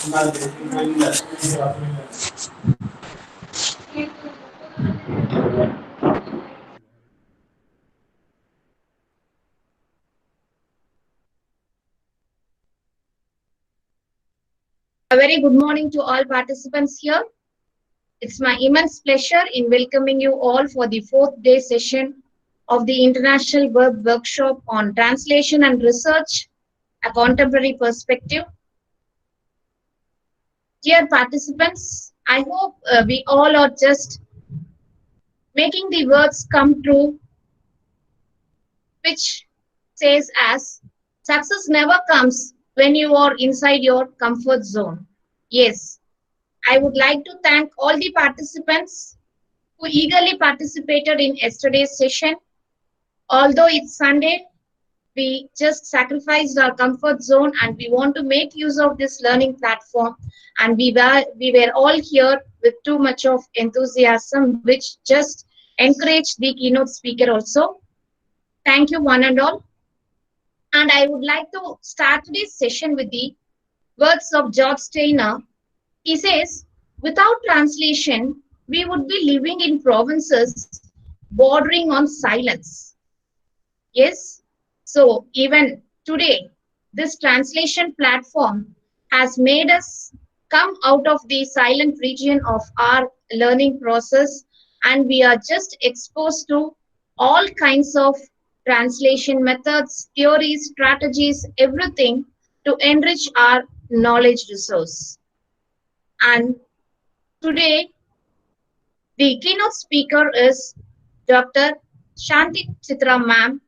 A very good morning to all participants here. It's my immense pleasure in welcoming you all for the fourth day session of the International Verb Workshop on Translation and Research, a Contemporary Perspective. Dear participants, I hope we all are just making the words come true, which says as success never comes when you are inside your comfort zone. Yes, I would like to thank all the participants who eagerly participated in yesterday's session. Although it's Sunday, we just sacrificed our comfort zone and we want to make use of this learning platform. And we were all here with too much of enthusiasm, which just encouraged the keynote speaker also. Thank you, one and all. And I would like to start today's session with the words of George Steiner. He says, without translation, we would be living in provinces bordering on silence. Yes, so even today, this translation platform has made us come out of the silent region of our learning process, and we are just exposed to all kinds of translation methods, theories, strategies, everything to enrich our knowledge resource. And today, the keynote speaker is Dr. Shanti Chitra ma'am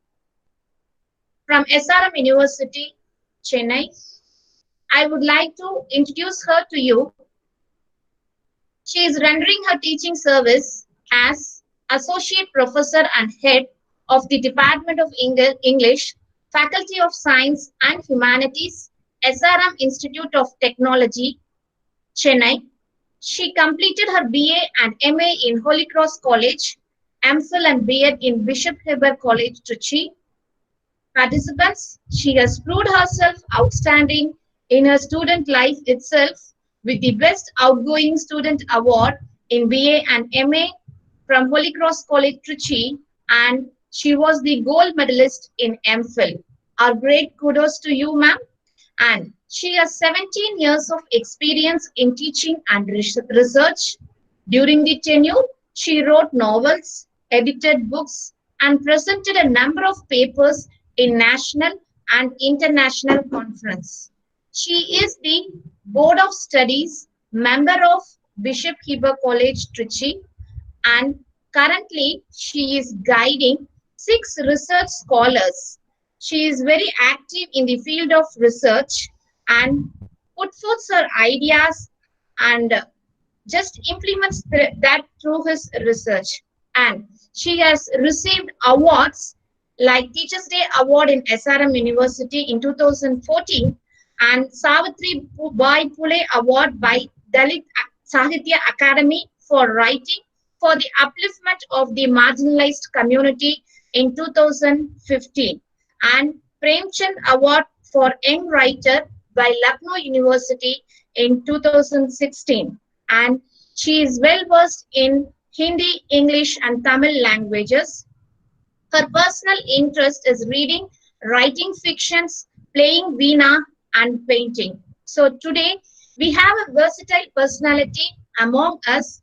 from SRM University, Chennai. I would like to introduce her to you. She is rendering her teaching service as Associate Professor and Head of the Department of English, Faculty of Science and Humanities, SRM Institute of Technology, Chennai. She completed her BA and MA in Holy Cross College, MPhil and BEd in Bishop Heber College, Trichy. Participants, she has proved herself outstanding in her student life itself with the Best Outgoing Student Award in BA and MA from Holy Cross College, Trichy, and she was the gold medalist in MPhil. Our great kudos to you, ma'am. And she has 17 years of experience in teaching and research. During the tenure, she wrote novels, edited books, and presented a number of papers in national and international conference. She is the Board of Studies member of Bishop Heber College, Trichy, and currently she is guiding 6 research scholars. She is very active in the field of research and put forth her ideas and just implements that through his research. And she has received awards like Teachers Day Award in SRM University in 2014 and Savitri Bai Phule Award by Dalit Sahitya Academy for writing for the upliftment of the marginalized community in 2015 and Premchand Award for Young Writer by Lucknow University in 2016. And she is well versed in Hindi, English, and Tamil languages. Her personal interest is reading, writing fictions, playing veena, and painting. So today we have a versatile personality among us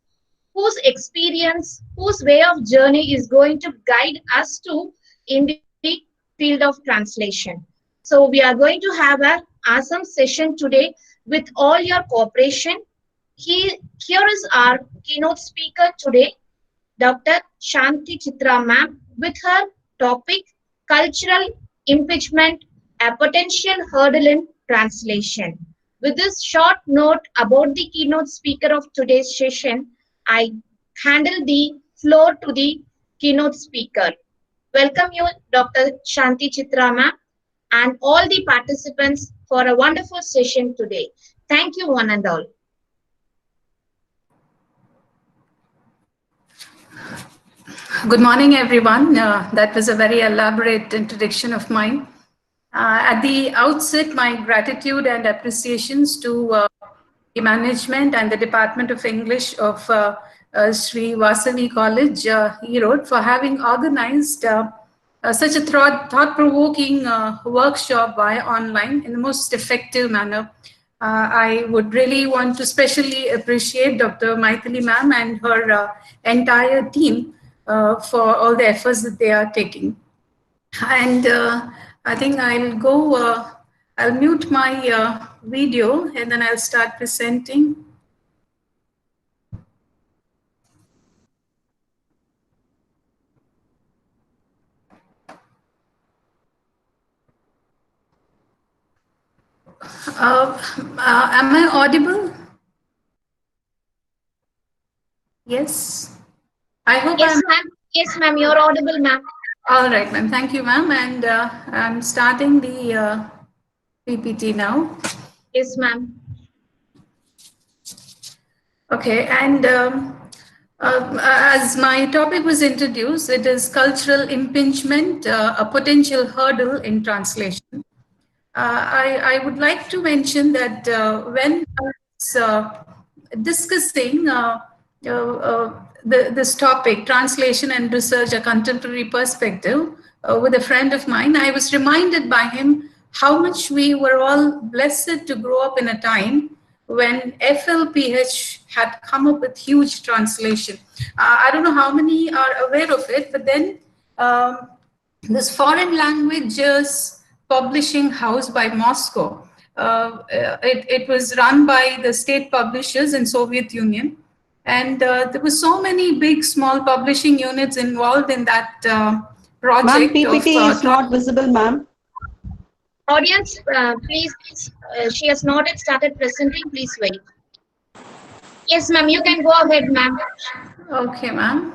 whose experience, whose way of journey is going to guide us to in the field of translation. So we are going to have an awesome session today with all your cooperation. Here is our keynote speaker today, Dr. Shanti Chitra ma'am, with her topic, Cultural Impeachment, a Potential Hurdle in Translation. With this short note about the keynote speaker of today's session, I handle the floor to the keynote speaker. Welcome you, Dr. Shanti Chitra ma'am, and all the participants for a wonderful session today. Thank you, one and all. Good morning, everyone. That was a very elaborate introduction of mine. At the outset, my gratitude and appreciations to Management and the Department of English of Sri Vasavi College, Erode, for having organized such a thought-provoking workshop via online in the most effective manner. I would really want to specially appreciate Dr. Maithili ma'am and her entire team for all the efforts that they are taking. And I think I'll mute my video and then I'll start presenting. Am I audible? Yes. I hope yes, ma'am. Yes, ma'am. You're audible, ma'am. All right, ma'am. Thank you, ma'am. And I'm starting the PPT now. Yes, ma'am. Okay, and as my topic was introduced, it is cultural impingement, a potential hurdle in translation. I would like to mention that when I was discussing this topic, translation and research, a contemporary perspective, with a friend of mine, I was reminded by him how much we were all blessed to grow up in a time when FLPH had come up with huge translation. I don't know how many are aware of it, but then this foreign languages publishing house by Moscow. It was run by the state publishers in Soviet Union. And there were so many big, small publishing units involved in that project. Ma'am, PPT is not visible, ma'am. Audience, please, she has not yet started presenting. Please wait. Yes, ma'am, you can go ahead, ma'am. Okay, ma'am.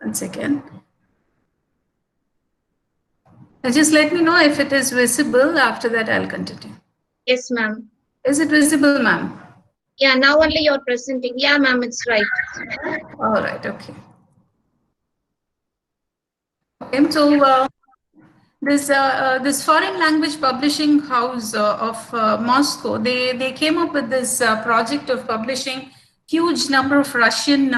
1 second. Just let me know if it is visible. After that, I'll continue. Yes, ma'am. Is it visible, ma'am? Yeah, now only you're presenting. Yeah, ma'am, it's right. All right, okay. Okay, so this foreign language publishing house of Moscow, they came up with this project of publishing huge number of Russian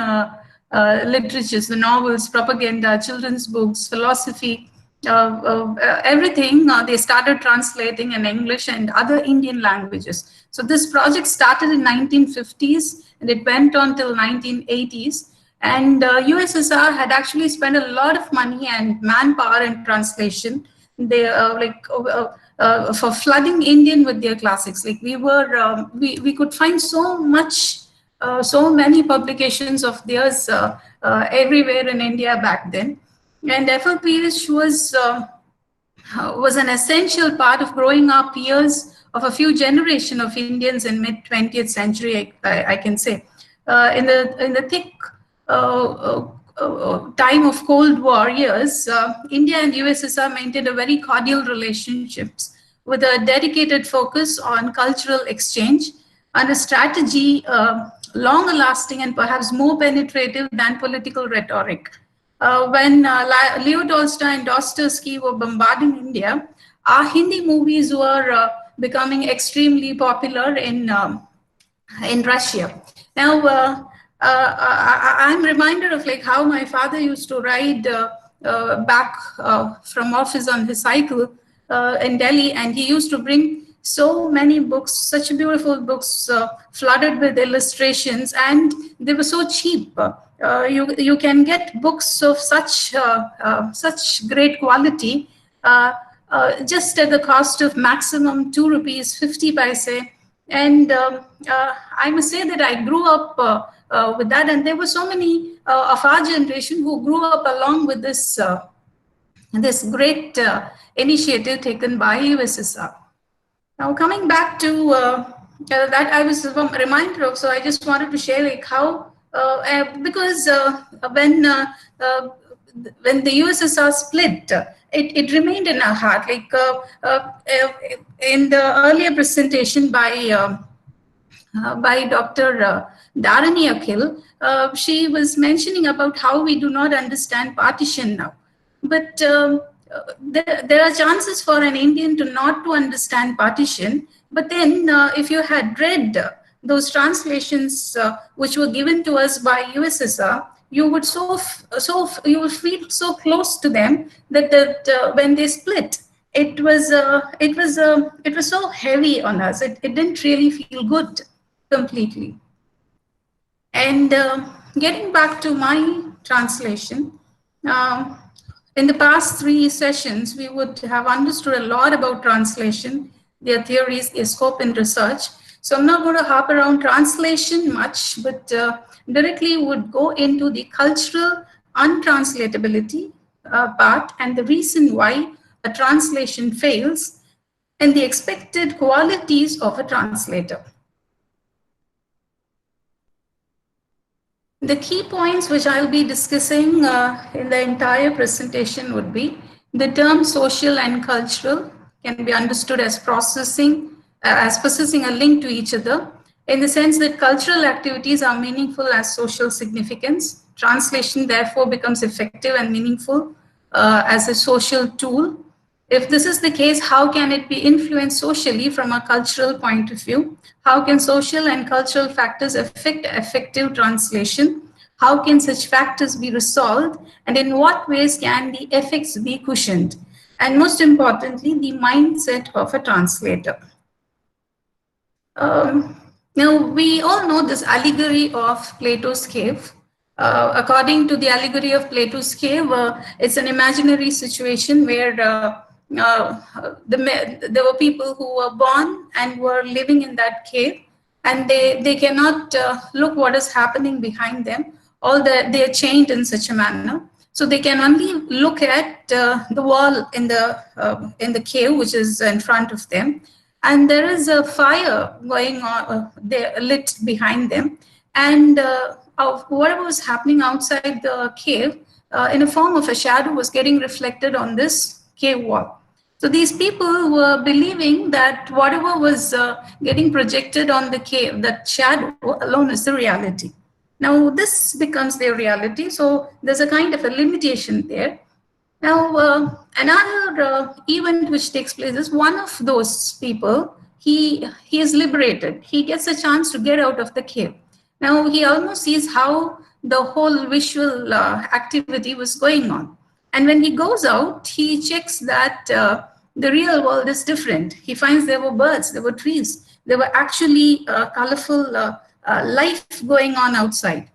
literatures, the novels, propaganda, children's books, philosophy, everything. They started translating in English and other Indian languages. So this project started in 1950s and it went on till 1980s. And USSR had actually spent a lot of money and manpower in translation. They for flooding Indian with their classics. Like we could find so much, so many publications of theirs everywhere in India back then. And FLPH was an essential part of growing up years of a few generation of Indians in mid 20th century. I can say, in the thick time of Cold War years, India and USSR maintained a very cordial relationships with a dedicated focus on cultural exchange and a strategy longer lasting and perhaps more penetrative than political rhetoric. When Leo Tolstoy and Dostoevsky were bombarding India, our Hindi movies were becoming extremely popular in Russia. Now, I'm reminded of like how my father used to ride back from office on his cycle in Delhi, and he used to bring so many books, such beautiful books flooded with illustrations, and they were so cheap. You can get books of such great quality just at the cost of maximum 2 rupees 50 paise. And I must say that I grew up with that, and there were so many of our generation who grew up along with this this great initiative taken by USSR. Now coming back to that, I was reminded of. So I just wanted to share like how because when the USSR split, it remained in our heart. Like in the earlier presentation by Dr. Dharani Akhil, she was mentioning about how we do not understand partition now. But there are chances for an Indian to not to understand partition. But then if you had read those translations which were given to us by USSR, you would you would feel so close to them that when they split, it was so heavy on us. It didn't really feel good completely. And getting back to my translation, in the past 3 sessions, we would have understood a lot about translation, their theories, their scope in research. So I'm not going to harp around translation much, but directly would go into the cultural untranslatability part and the reason why a translation fails and the expected qualities of a translator. The key points which I'll be discussing in the entire presentation would be the term social and cultural can be understood as possessing a link to each other in the sense that cultural activities are meaningful as social significance. Translation therefore becomes effective and meaningful as a social tool. If this is the case, how can it be influenced socially from a cultural point of view? How can social and cultural factors affect effective translation? How can such factors be resolved? And in what ways can the effects be cushioned? And most importantly, the mindset of a translator. Now, we all know this allegory of Plato's cave. According to the allegory of Plato's cave, it's an imaginary situation where there were people who were born and were living in that cave, and they cannot look what is happening behind them. They're chained in such a manner, so they can only look at the wall in the cave, which is in front of them, and there is a fire going on there, lit behind them, and of whatever was happening outside the cave in a form of a shadow was getting reflected on this cave wall. So these people were believing that whatever was getting projected on the cave, that shadow alone is the reality. Now this becomes their reality, so there's a kind of a limitation there. Now another event which takes place is one of those people, he is liberated. He gets a chance to get out of the cave. Now he almost sees how the whole visual activity was going on. And when he goes out, he checks that the real world is different. He finds there were birds, there were trees, there were actually colorful life going on outside.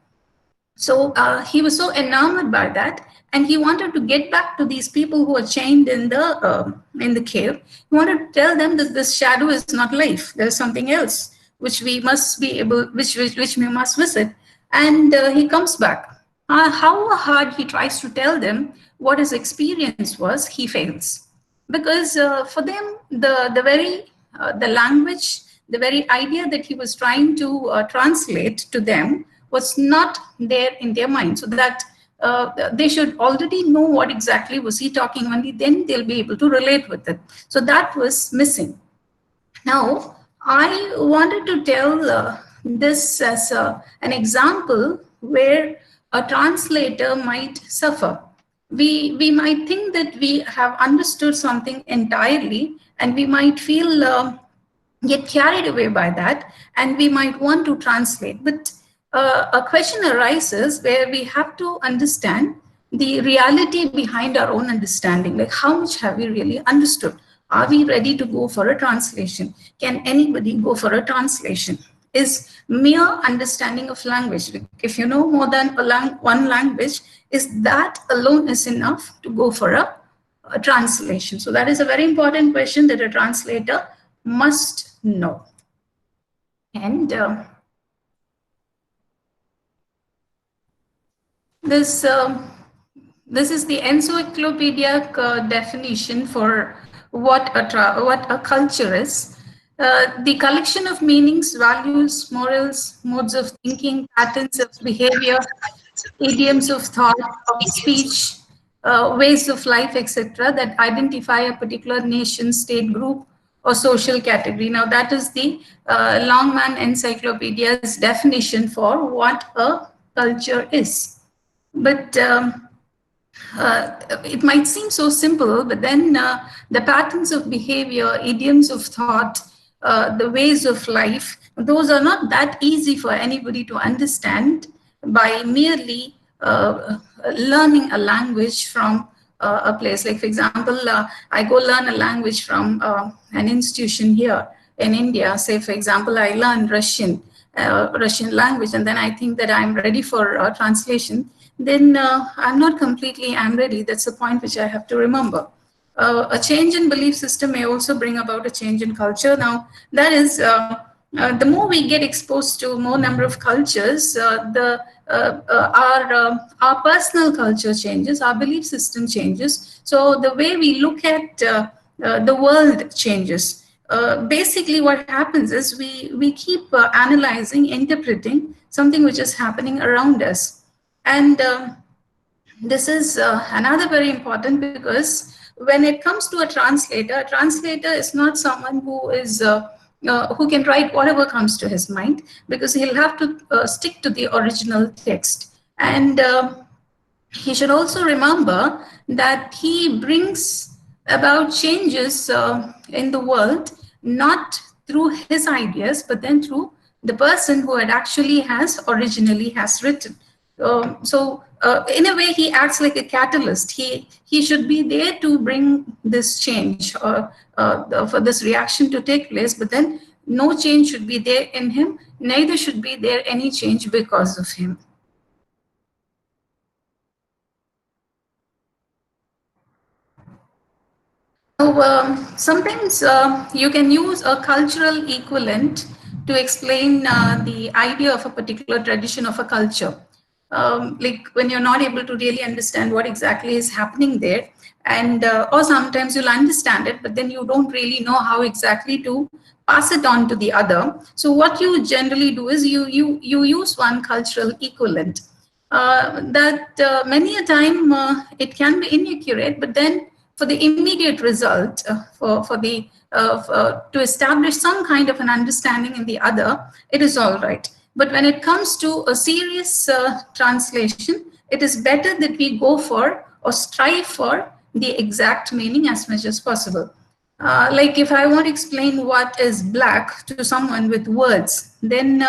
So he was so enamored by that, and he wanted to get back to these people who are chained in the cave. He wanted to tell them that this shadow is not life. There is something else which we must be able, which we must visit. And he comes back. How hard he tries to tell them what his experience was, he fails, because for them the language, the very idea that he was trying to translate to them was not there in their mind, so that they should already know what exactly was he talking, only then they'll be able to relate with it. So that was missing. Now, I wanted to tell this as an example where a translator might suffer. We might think that we have understood something entirely, and we might feel get carried away by that, and we might want to translate. But a question arises where we have to understand the reality behind our own understanding. Like, how much have we really understood? Are we ready to go for a translation? Can anybody go for a translation? Is mere understanding of language, if you know more than one language, is that alone is enough to go for a translation? So that is a very important question that a translator must know. And this is the encyclopedic definition for what a culture is. The collection of meanings, values, morals, modes of thinking, patterns of behavior, idioms of thought, of speech, ways of life, etc., that identify a particular nation, state, group, or social category. Now, that is the Longman Encyclopedia's definition for what a culture is. But it might seem so simple, but then the patterns of behavior, idioms of thought, the ways of life, Those are not that easy for anybody to understand by merely learning a language from a place. Like, for example, I go learn a language from an institution here in India. Say, for example, I learn Russian language, and then I think that I'm ready for translation. Then I'm ready. That's the point which I have to remember. A change in belief system may also bring about a change in culture. Now, that is, the more we get exposed to more number of cultures, our personal culture changes, our belief system changes. So the way we look at the world changes. Basically, what happens is we keep analyzing, interpreting something which is happening around us, and this is another very important, because when it comes to a translator is not someone who can write whatever comes to his mind, because he'll have to stick to the original text. And he should also remember that he brings about changes in the world, not through his ideas, but then through the person who originally has written. In a way, he acts like a catalyst. He should be there to bring this change, for this reaction to take place, but then no change should be there in him, neither should be there any change because of him. So sometimes you can use a cultural equivalent to explain the idea of a particular tradition of a culture. Like when you're not able to really understand what exactly is happening there, and or sometimes you'll understand it, but then you don't really know how exactly to pass it on to the other. So what you generally do is you use one cultural equivalent. That many a time it can be inaccurate, but then for the immediate result, to establish some kind of an understanding in the other, it is all right. But when it comes to a serious translation, it is better that we go for or strive for the exact meaning as much as possible. Like if I want to explain what is black to someone with words, then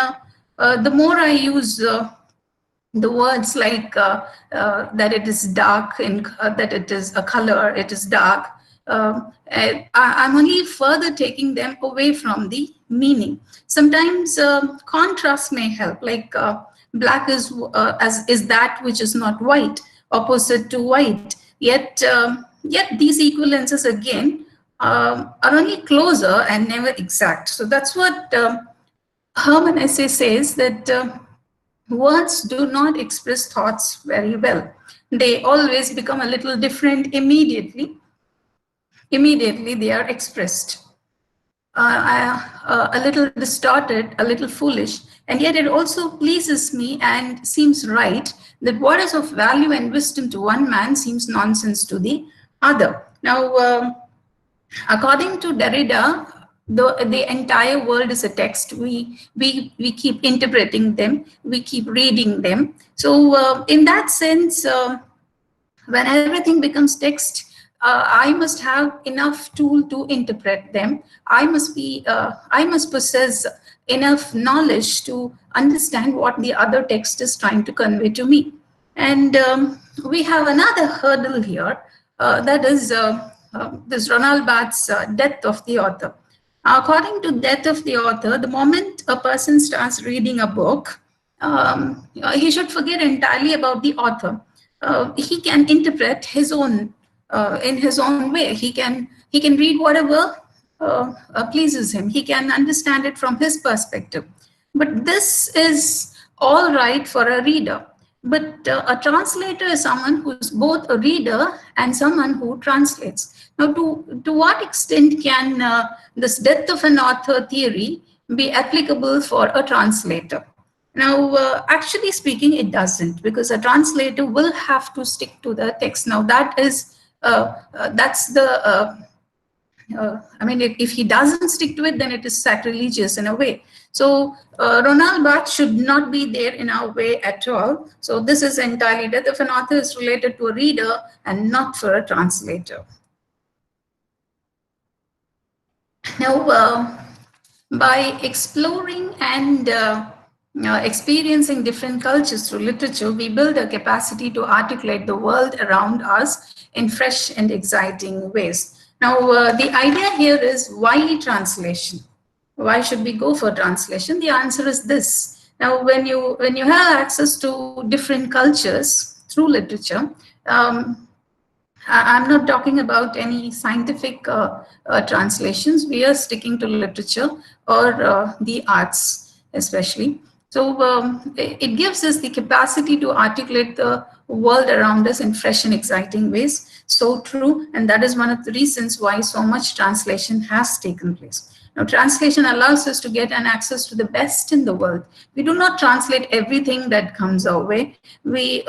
the more I use the words like that it is dark and that it is a color, it is dark, I'm only further taking them away from the meaning. Sometimes contrast may help, like black is that which is not white, opposite to white. Yet these equivalences again are only closer and never exact. So that's what Hermann Hesse says, that words do not express thoughts very well. They always become a little different immediately. Immediately they are expressed. A little distorted, a little foolish, and yet it also pleases me and seems right that what is of value and wisdom to one man seems nonsense to the other. Now, according to Derrida, the entire world is a text. We keep interpreting them, we keep reading them. So in that sense, when everything becomes text, I must have enough tool to interpret them. I must possess enough knowledge to understand what the other text is trying to convey to me. And we have another hurdle here, that is this Ronald Barthes' death of the author. According to death of the author, the moment a person starts reading a book, he should forget entirely about the author. He can interpret his own in his own way. He can read whatever pleases him. He can understand it from his perspective. But this is all right for a reader. But a translator is someone who is both a reader and someone who translates. Now, to what extent can this death of an author theory be applicable for a translator? Now, actually speaking, it doesn't, because a translator will have to stick to the text. Now, that is that's the I mean, if he doesn't stick to it, then it is sacrilegious in a way. So Ronald Barthes should not be there in our way at all. So this is entirely death of an author is related to a reader and not for a translator. Now, By exploring and experiencing different cultures through literature, we build a capacity to articulate the world around us in fresh and exciting ways. Now, the idea here is why translation? Why should we go for translation? The answer is this. Now, when you have access to different cultures through literature, I'm not talking about any scientific translations. We are sticking to literature or the arts, especially. So it gives us the capacity to articulate the world around us in fresh and exciting ways. So true. And that is one of the reasons why so much translation has taken place. Now, translation allows us to get an access to the best in the world. We do not translate everything that comes our way. We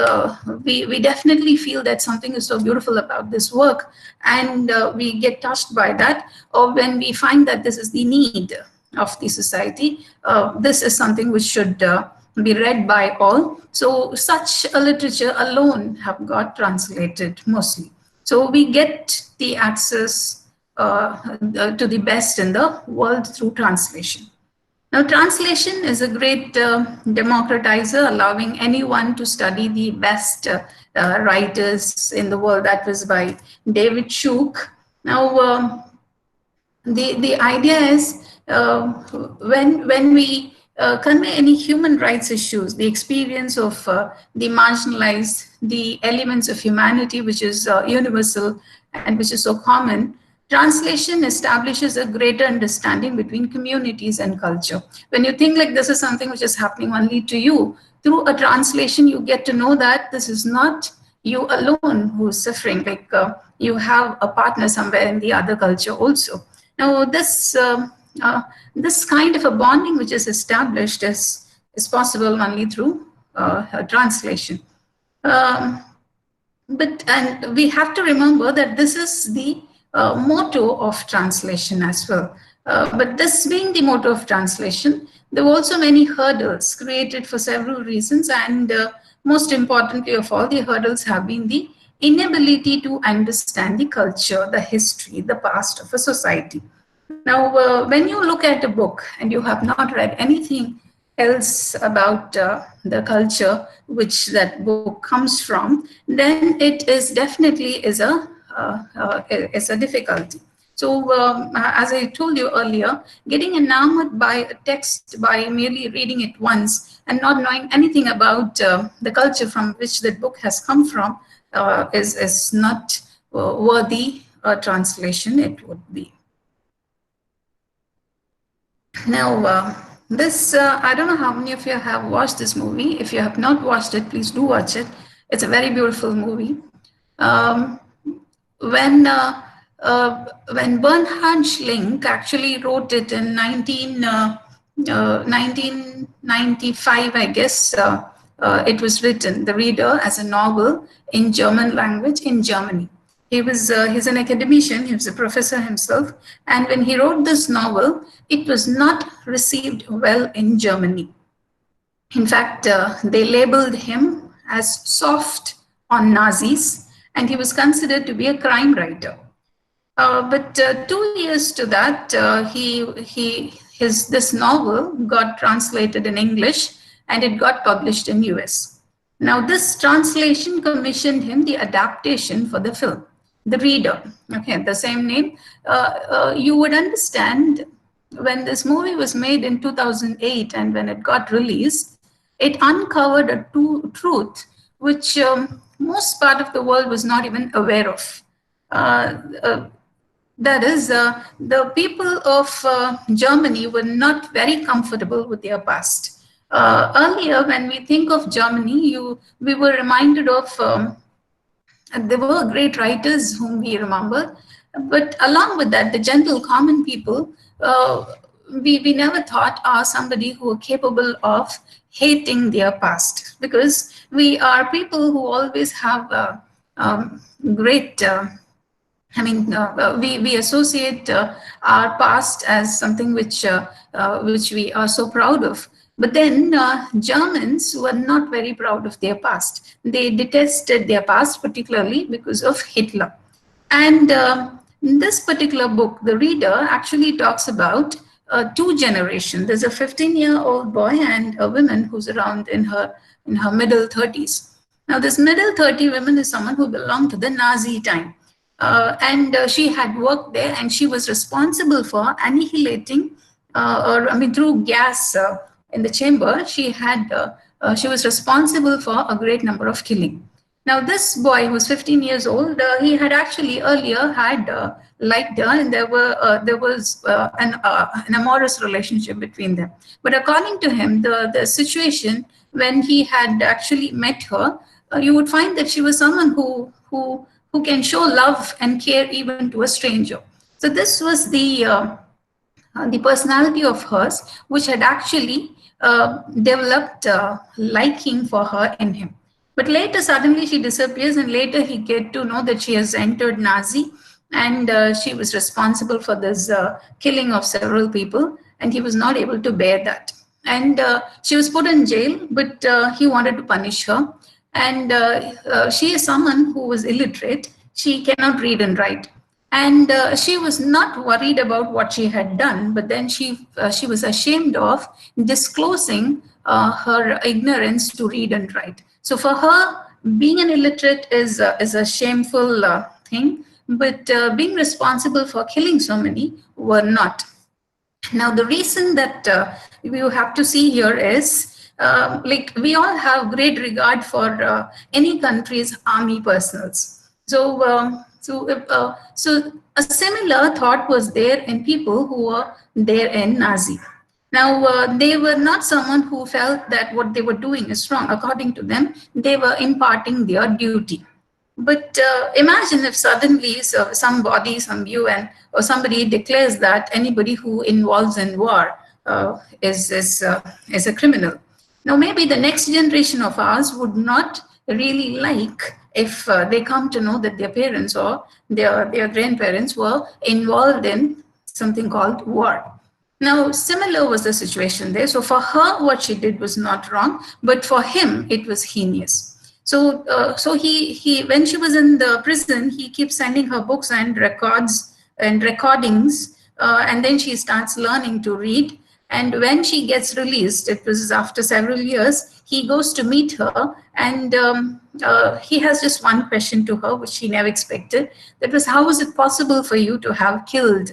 definitely feel that something is so beautiful about this work, and we get touched by that. Or when we find that this is the need of the society, this is something which should be read by all. So such a literature alone have got translated mostly. So we get the access to the best in the world through translation. Now, translation is a great democratizer, allowing anyone to study the best writers in the world. That was by David Shook. Now, the idea is when we convey any human rights issues, the experience of the marginalized, the elements of humanity, which is universal and which is so common, translation establishes a greater understanding between communities and culture. When you think like this is something which is happening only to you, through a translation, you get to know that this is not you alone who is suffering, like you have a partner somewhere in the other culture also. Now, this kind of a bonding which is established is possible only through translation. And we have to remember that this is the motto of translation as well. But this being the motto of translation, there were also many hurdles created for several reasons, and most importantly of all, the hurdles have been the inability to understand the culture, the history, the past of a society. Now, when you look at a book and you have not read anything else about the culture which that book comes from, then it is definitely is a difficulty. So, as I told you earlier, getting enamored by a text by merely reading it once and not knowing anything about the culture from which that book has come from is not worthy a translation it would be. Now, this, I don't know how many of you have watched this movie. If you have not watched it, please do watch it. It's a very beautiful movie. When Bernhard Schlink actually wrote it in 1995, I guess, it was written, The Reader, as a novel in German language in Germany. He's an academician, he was a professor himself, and when he wrote this novel, it was not received well in Germany. In fact, they labeled him as soft on Nazis, and he was considered to be a crime writer. But 2 years to that, this novel got translated in English, and it got published in US. Now, this translation commissioned him the adaptation for the film, The Reader. Okay, the same name. You would understand when this movie was made in 2008 and when it got released, it uncovered a truth which most part of the world was not even aware of. That is, the people of Germany were not very comfortable with their past. Earlier, when we think of Germany, we were reminded of there were great writers whom we remember, but along with that, the gentle common people, we never thought are somebody who are capable of hating their past, because we are people who always have great, we associate our past as something which we are so proud of. But then Germans were not very proud of their past. They detested their past, particularly because of Hitler. And this particular book, The Reader, actually talks about two generations. There's a 15-year-old boy and a woman who's around in her middle 30s. Now, this middle 30 woman is someone who belonged to the Nazi time. And she had worked there, and she was responsible for annihilating, through gas in the chamber. She was responsible for a great number of killing. Now, this boy who was 15 years old, he had actually earlier had liked her, and there was an amorous relationship between them. But according to him, the situation when he had actually met her, you would find that she was someone who can show love and care even to a stranger. So this was the personality of hers, which had actually developed liking for her in him. But later, suddenly she disappears, and later he get to know that she has entered Nazi, and she was responsible for this killing of several people, and he was not able to bear that. And she was put in jail, but he wanted to punish her. And she is someone who was illiterate. She cannot read and write. And she was not worried about what she had done, but then she was ashamed of disclosing her ignorance to read and write. So for her, being an illiterate is a shameful thing, but being responsible for killing so many were not. Now, the reason that you have to see here is, we all have great regard for any country's army personals. So a similar thought was there in people who were there in Nazi. Now, they were not someone who felt that what they were doing is wrong. According to them, they were imparting their duty. But imagine if suddenly somebody, some UN or somebody declares that anybody who involves in war is a criminal. Now, maybe the next generation of ours would not really like if they come to know that their parents or their grandparents were involved in something called war. Now, similar was the situation there. So for her, what she did was not wrong, but for him, it was heinous. So, he when she was in the prison, he keeps sending her books and records and recordings, and then she starts learning to read. And when she gets released, it was after several years, he goes to meet her, and he has just one question to her, which she never expected. That was, how was it possible for you to have killed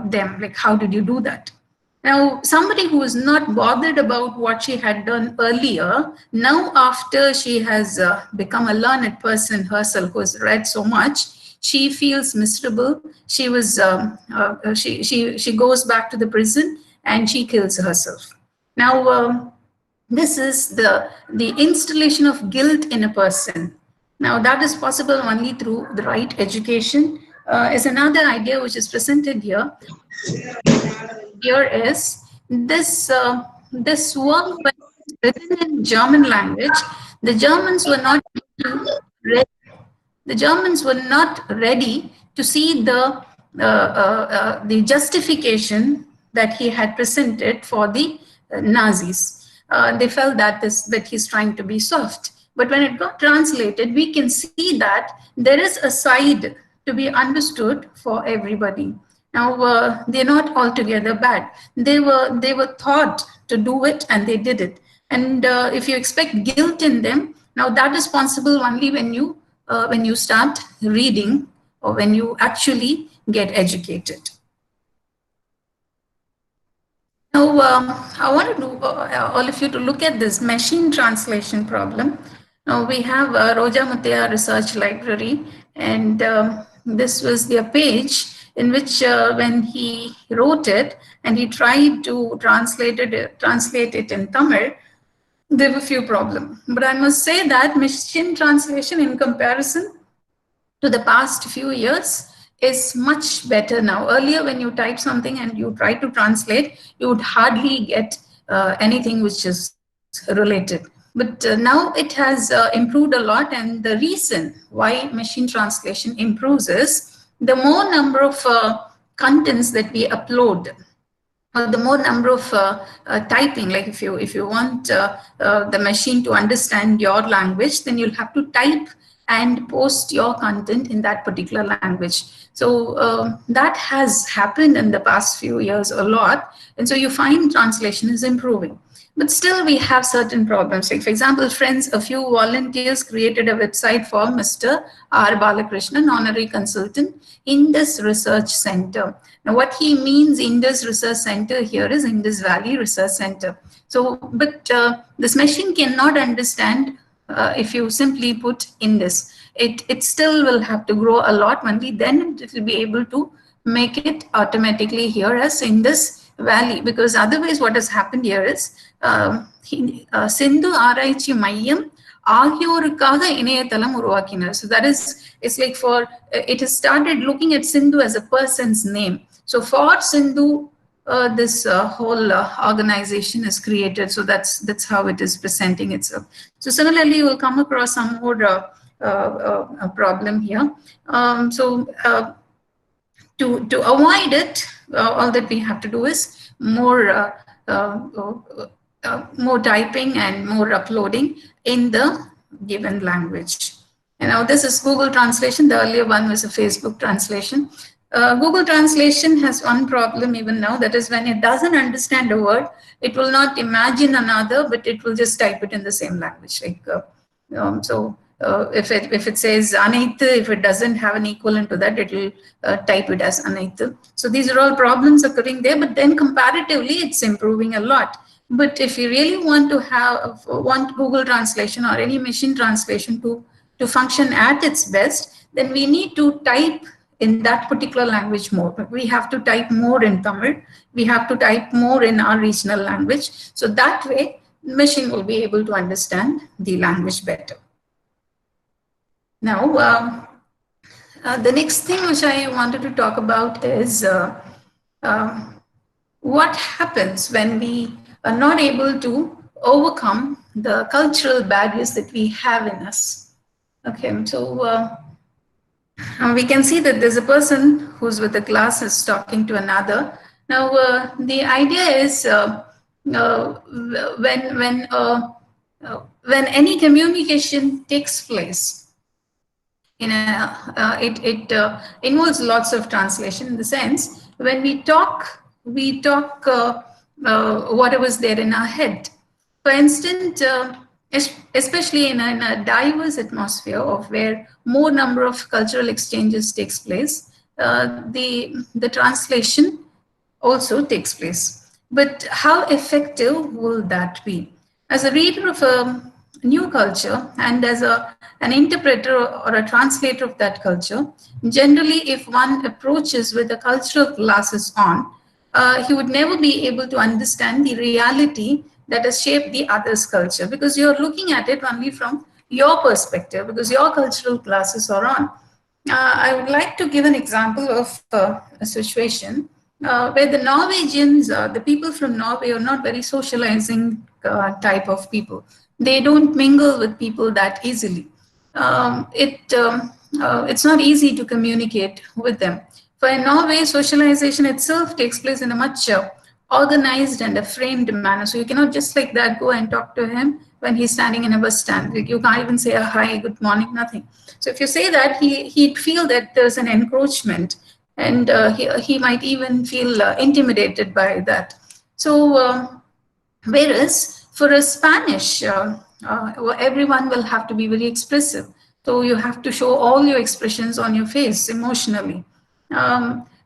them? Like, how did you do that? Now, somebody who is not bothered about what she had done earlier, now after she has become a learned person herself, who has read so much, she feels miserable. She was she goes back to the prison and she kills herself. Now, this is the installation of guilt in a person. Now, that is possible only through the right education. Is another idea which is presented here. Here is this work written in German language. The Germans were not ready to see the justification that he had presented for the Nazis. They felt that he's trying to be soft. But when it got translated, we can see that there is a side to be understood for everybody. Now, they're not altogether bad. They were taught to do it, and they did it. And if you expect guilt in them, now that is possible only when you start reading or when you actually get educated. Now, I wanted all of you to look at this machine translation problem. Now, we have Roja Muthiah Research Library, and this was their page in which when he wrote it and he tried to translate it in Tamil, there were few problems. But I must say that machine translation in comparison to the past few years is much better now. Earlier, when you type something and you try to translate, you would hardly get anything which is related. But now it has improved a lot, and the reason why machine translation improves is the more number of contents that we upload, or the more number of typing. Like if you want the machine to understand your language, then you'll have to type and post your content in that particular language. So that has happened in the past few years a lot. And so you find translation is improving. But still, we have certain problems. Like, for example, friends, a few volunteers created a website for Mr. R. Balakrishnan, honorary consultant, Indus Research Center. Now, what he means, Indus Research Center here is Indus Valley Research Center. So, but this machine cannot understand if you simply put Indus. It still will have to grow a lot. Only then it will be able to make it automatically here as Indus Valley, because otherwise what has happened here is சிந்து ஆராய்ச்சி மையம் ஆகியோருக்காக இணையதளம் உருவாக்கினர். So that is, it's like for, it has started looking at Sindhu as a person's name. So for Sindhu, this whole organization is created. So that's how it is presenting itself. So similarly, you will come across some more problem here. To avoid it, all that we have to do is more typing and more uploading in the given language. And now this is Google Translation. The earlier one was a Facebook translation. Google Translation has one problem even now, that is when it doesn't understand a word, it will not imagine another, but it will just type it in the same language. Like, if it says Anaitu, if it doesn't have an equivalent to that, it will type it as Anaitu. So these are all problems occurring there, but then comparatively, it's improving a lot. But if you really want Google Translation or any machine translation to function at its best, then we need to type in that particular language more. We have to type more in Tamil. We have to type more in our regional language. So that way, the machine will be able to understand the language better. Now, the next thing which I wanted to talk about is what happens when we are not able to overcome the cultural barriers that we have in us. Okay, so we can see that there's a person who's with the glasses talking to another. Now, the idea is when any communication takes place, it involves lots of translation, in the sense when we talk whatever is there in our head. For instance, especially in a diverse atmosphere of where more number of cultural exchanges takes place, the translation also takes place. But how effective will that be? As a reader of a new culture and as an interpreter or a translator of that culture, generally if one approaches with the cultural glasses on, he would never be able to understand the reality that has shaped the other's culture, because you're looking at it only from your perspective, because your cultural glasses are on. I would like to give an example of a situation where the Norwegians, the people from Norway, are not very socializing type of people. They don't mingle with people that easily. It's not easy to communicate with them. For in Norway, socialization itself takes place in a much organized and a framed manner. So you cannot just like that go and talk to him when he's standing in a bus stand. Like, you can't even say a hi, good morning, nothing. So if you say that, he'd feel that there's an encroachment, and he might even feel intimidated by that. So whereas for a Spanish, everyone will have to be very expressive. So you have to show all your expressions on your face emotionally.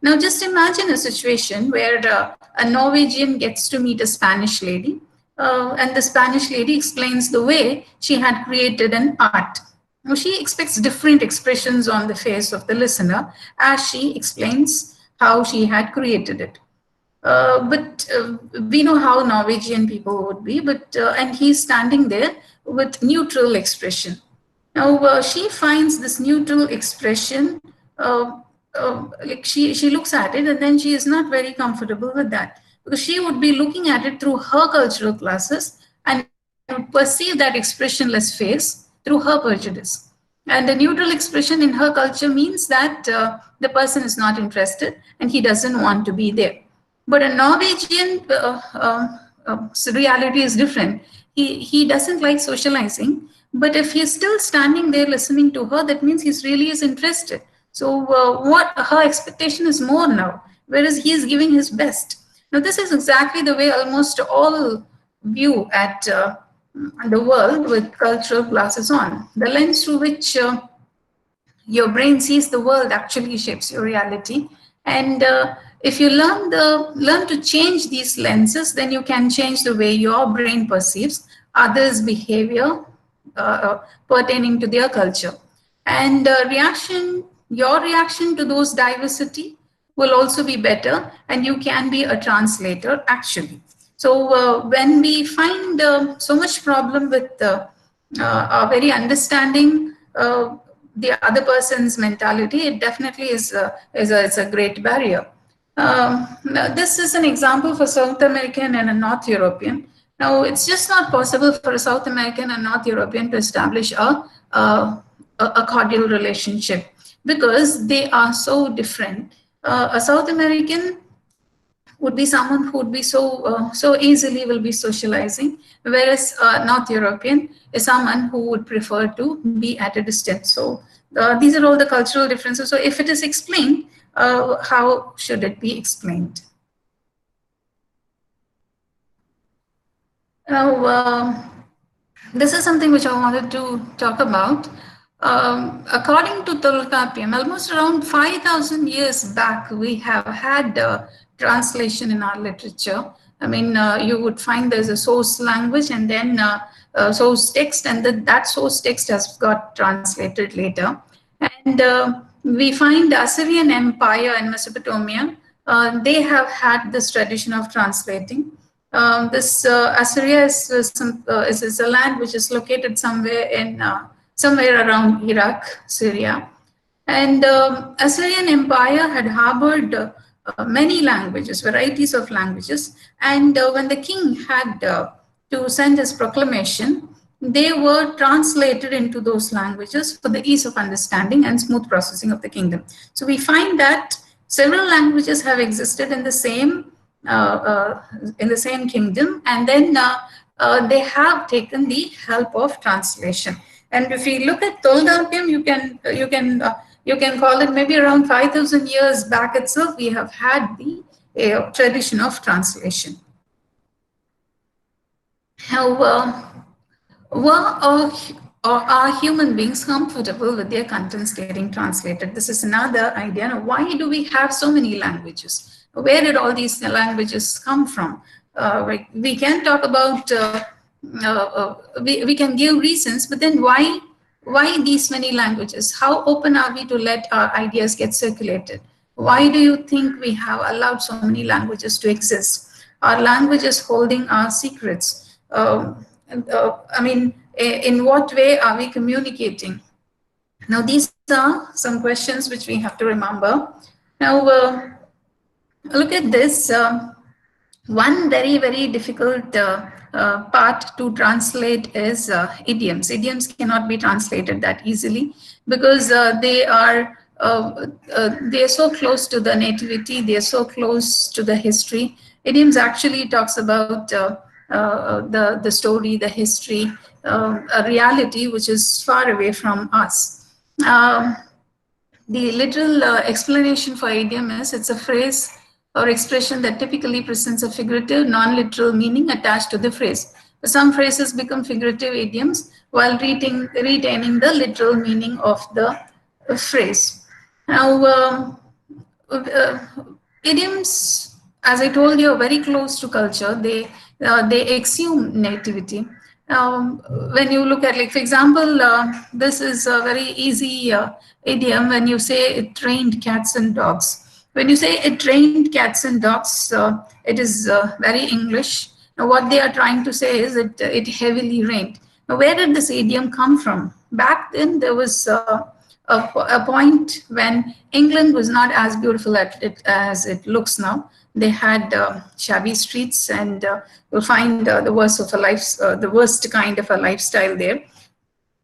Now just imagine a situation where a Norwegian gets to meet a Spanish lady, and the Spanish lady explains the way she had created an art. Now she expects different expressions on the face of the listener as she explains how she had created it. But we know how Norwegian people would be, and he's standing there with neutral expression. Now she finds this neutral expression, like she looks at it, and then she is not very comfortable with that, because she would be looking at it through her cultural glasses and would perceive that expressionless face through her prejudice. And the neutral expression in her culture means that the person is not interested and he doesn't want to be there. But a Norwegian reality is different. He doesn't like socializing, But if he's still standing there listening to her, that means he's really is interested. So what her expectation is more now, whereas he is giving his best. Now this is exactly the way almost all view at the world with cultural glasses on. The lens through which your brain sees the world actually shapes your reality. And if you learn to change these lenses, then you can change the way your brain perceives others' behavior pertaining to their culture. And your reaction to those diversity will also be better, and you can be a translator actually. So when we find so much problem with our very understanding the other person's mentality, it definitely is it's a great barrier. Now this is an example for South American and a North European. Now, it's just not possible for a South American and North European to establish a cordial relationship because they are so different. A South American would be someone who would be so easily will be socializing, whereas North European is someone who would prefer to be at a distance. So these are all the cultural differences. So if it is explained, how should it be explained? Now, this is something which I wanted to talk about. According to Tolkappiyam, almost around 5,000 years back, we have had translation in our literature. I mean, you would find there's a source language and then source text, and that source text has got translated later. And we find the Assyrian Empire in Mesopotamia, they have had this tradition of translating. This Assyria is a land which is located somewhere around Iraq, Syria. And Assyrian Empire had harbored many languages, varieties of languages. And when the king had to send his proclamation, they were translated into those languages for the ease of understanding and smooth processing of the kingdom. So we find that several languages have existed in the same kingdom, and then they have taken the help of translation. And if we look at Toldapim, you can call it maybe around 5,000 years back itself. We have had the tradition of translation. Now, are human beings comfortable with their contents getting translated? This is another idea. Now, why do we have so many languages? Where did all these languages come from? We can talk about, we can give reasons, but then why these many languages? How open are we to let our ideas get circulated? Why do you think we have allowed so many languages to exist? Are languages holding our secrets? I mean, in what way are we communicating? Now, these are some questions which we have to remember. Now, look at this. One very, very difficult part to translate is idioms. Idioms cannot be translated that easily because they are so close to the nativity, they are so close to the history. Idioms actually talks about the story, the history, a reality which is far away from us. The literal explanation for idiom is it's a phrase or expression that typically presents a figurative, non-literal meaning attached to the phrase. Some phrases become figurative idioms while retaining the literal meaning of the phrase. Now, idioms, as I told you, are very close to culture. They exhume nativity. When you look at, like, for example, this is a very easy idiom when you say it rained cats and dogs. When you say it rained cats and dogs, it is very English. Now, what they are trying to say is it heavily rained. Now, where did this idiom come from? Back then, there was a point when England was not as beautiful as it looks now. They had shabby streets, and you'll find the worst kind of a lifestyle there.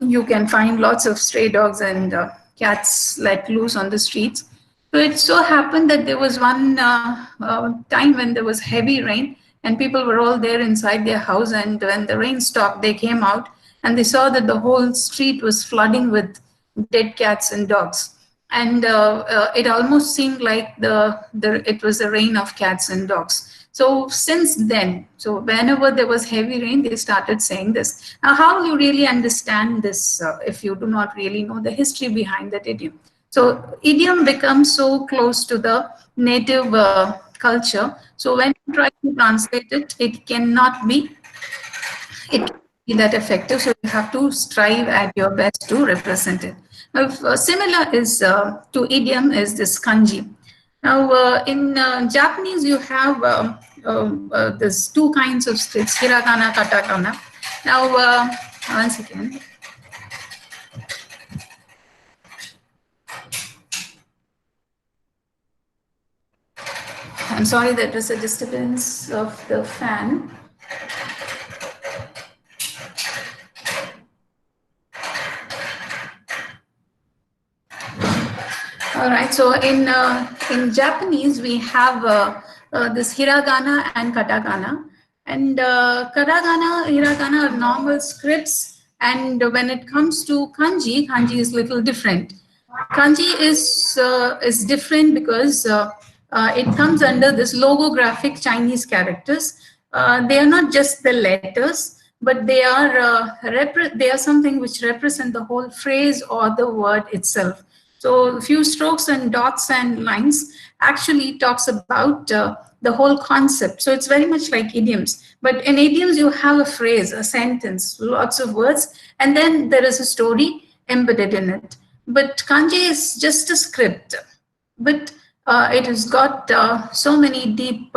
You can find lots of stray dogs and cats let loose on the streets. So it so happened that there was one time when there was heavy rain, and people were all there inside their house. And when the rain stopped, they came out, and they saw that the whole street was flooding with dead cats and dogs. And it almost seemed like it was a rain of cats and dogs. So since then, so whenever there was heavy rain, they started saying this. Now, how will you really understand this if you do not really know the history behind that idiom? So idiom becomes so close to the native culture. So when you try to translate it, it cannot be that effective. So you have to strive at your best to represent it. Now, similar is to idiom is this kanji. Now, in Japanese, you have there's two kinds of scripts, hiragana, katakana. Now, once again. I'm sorry, that was a disturbance of the fan. All right, so in Japanese, we have this hiragana and katakana. And katakana, hiragana are normal scripts. And when it comes to kanji, kanji is a little different. Kanji is different because it comes under this logographic Chinese characters. They are not just the letters, but they are something which represent the whole phrase or the word itself. So a few strokes and dots and lines actually talks about the whole concept. So it's very much like idioms. But in idioms, you have a phrase, a sentence, lots of words, and then there is a story embedded in it. But kanji is just a script, but it has got so many deep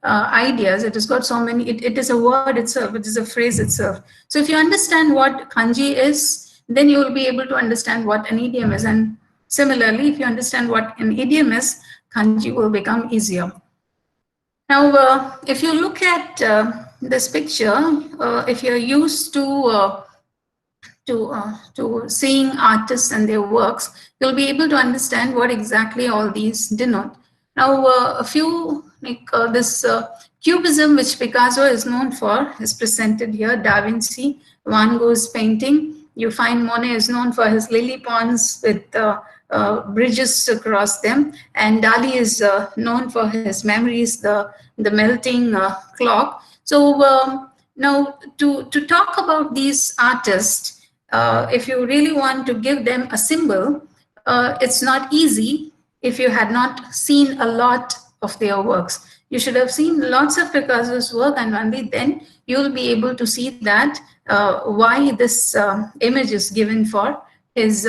ideas. It has got so many, it is a word itself, it is a phrase itself. So if you understand what kanji is, then you will be able to understand what an idiom is. And similarly, if you understand what an idiom is, kanji will become easier. Now, if you look at this picture, if you're used to seeing artists and their works, you'll be able to understand what exactly all these denote. Now, a few, like this Cubism, which Picasso is known for, is presented here. Da Vinci, Van Gogh's painting. You find Monet is known for his lily ponds with bridges across them, and Dali is known for his memories, the melting clock. So now to talk about these artists, if you really want to give them a symbol, it's not easy if you had not seen a lot of their works. You should have seen lots of Picasso's work, and only then you'll be able to see that why this image is given for his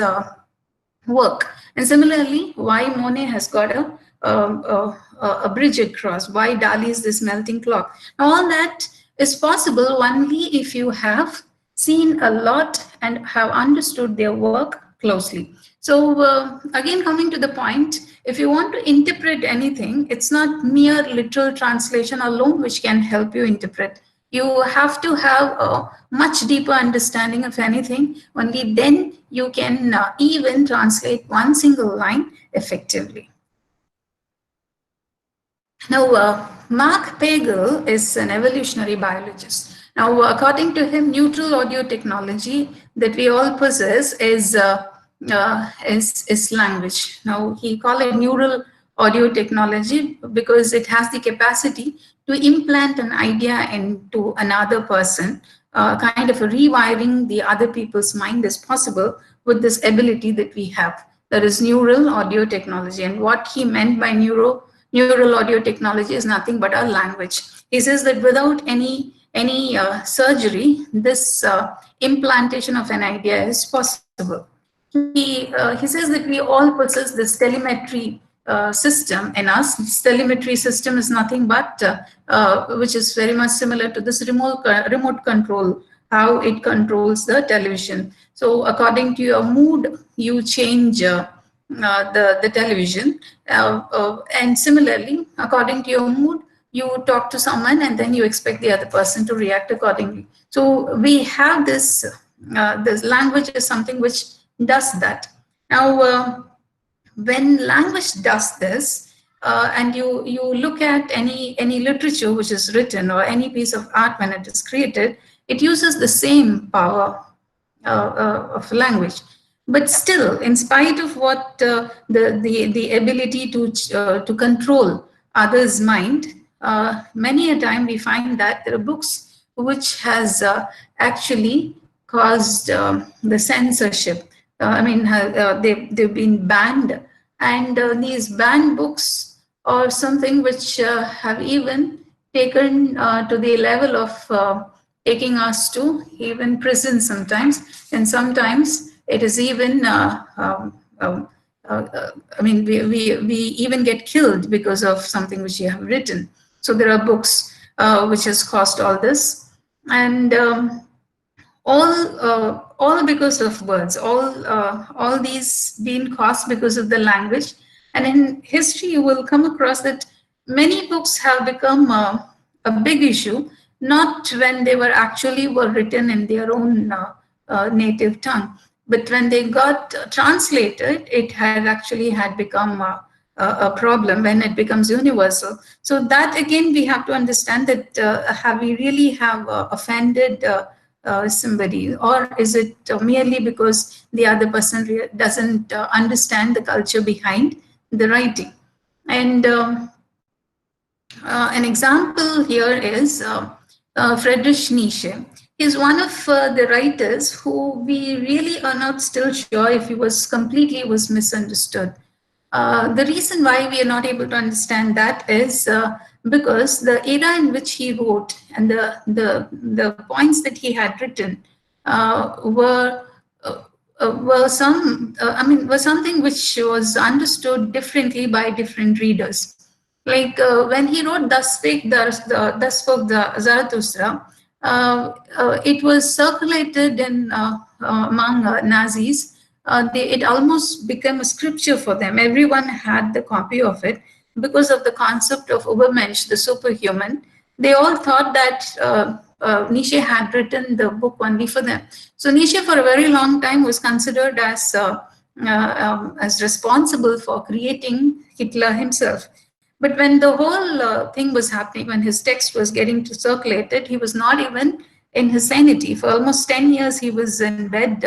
work. And similarly, why Monet has got a bridge across, why Dali is this melting clock. Now, all that is possible only if you have seen a lot and have understood their work closely. So again, coming to the point, if you want to interpret anything, it's not mere literal translation alone which can help you interpret. You have to have a much deeper understanding of anything. Only then you can even translate one single line effectively. Now, Mark Pagel is an evolutionary biologist. Now, according to him, neutral audio technology that we all possess is language. Now, he called it neural audio technology because it has the capacity to implant an idea into another person. Kind of rewiring the other people's mind is possible with this ability that we have. That is neural audio technology. And what he meant by neural audio technology is nothing but a language. He says that without any surgery, this implantation of an idea is possible. He says that we all possess this telemetry system in us. This telemetry system is nothing but, which is very much similar to this remote control, how it controls the television. So according to your mood, you change the television. And similarly, according to your mood, you talk to someone and then you expect the other person to react accordingly. So we have this, this language is something which does that. Now, when language does this, and you look at any literature which is written or any piece of art when it is created, it uses the same power of language. But still, in spite of what the ability to control others' mind, many a time we find that there are books which has actually caused the censorship. They've been banned, and these banned books are something which have even taken to the level of taking us to even prison sometimes, and sometimes it is even we even get killed because of something which you have written. So there are books which has caused all this, and all because of words. All these being caused because of the language. And in history, you will come across that many books have become a big issue, not when they were written in their own native tongue, but when they got translated, it had become a problem when it becomes universal. So that again, we have to understand that have we really have offended somebody, or is it merely because the other person doesn't understand the culture behind the writing? And an example here is Friedrich Nietzsche. He's one of the writers who we really are not still sure if he was misunderstood. The reason why we are not able to understand that is because the era in which he wrote and the points that he had written were something which was understood differently by different readers. Like when he wrote Thus Spoke the Zarathustra, it was circulated among Nazis. It almost became a scripture for them. Everyone had the copy of it because of the concept of Übermensch, the superhuman. They all thought that Nietzsche had written the book only for them. So Nietzsche, for a very long time, was considered as responsible for creating Hitler himself. But when the whole thing was happening, when his text was getting circulated, he was not even in his sanity. For almost 10 years, he was in bed.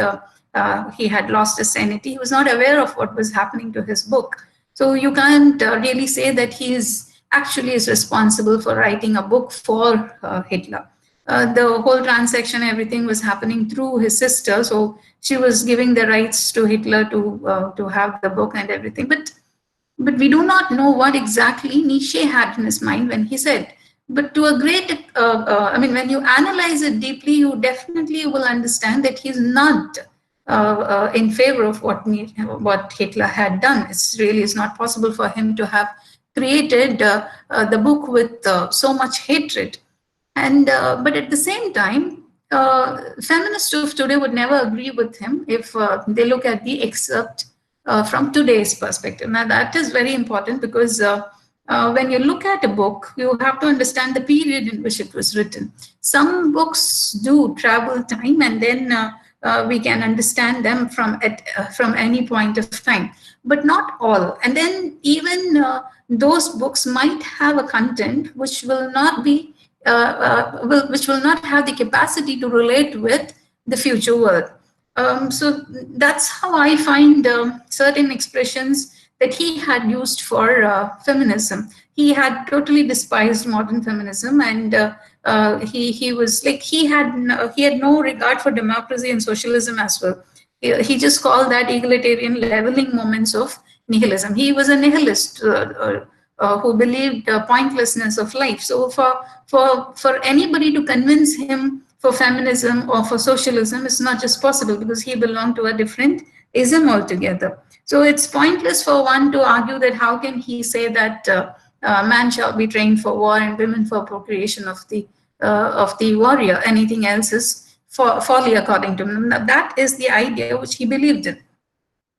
He had lost his sanity. He was not aware of what was happening to his book. So you can't really say that he is responsible for writing a book for Hitler. The whole transaction, everything was happening through his sister. So she was giving the rights to Hitler to have the book and everything. But we do not know what exactly Nietzsche had in his mind when he said. But to a great, when you analyze it deeply, you definitely will understand that he's not in favor of what Hitler had done. It's not possible for him to have created the book with so much hatred. And but at the same time, feminists of today would never agree with him if they look at the excerpt from today's perspective. Now, that is very important because when you look at a book, you have to understand the period in which it was written. Some books do travel time, and then we can understand them from any point of time, but not all. And then even those books might have a content which will not be, which will not have the capacity to relate with the future world. So that's how I find certain expressions that he had used for feminism. He had totally despised modern feminism, and he was like he had no regard for democracy and socialism as well. He just called that egalitarian leveling moments of nihilism. He was a nihilist who believed pointlessness of life. So for anybody to convince him for feminism or for socialism is not just possible, because he belonged to a different ism altogether. So it's pointless for one to argue that how can he say that man shall be trained for war and women for procreation of the warrior. Anything else is folly according to him. Now, that is the idea which he believed in.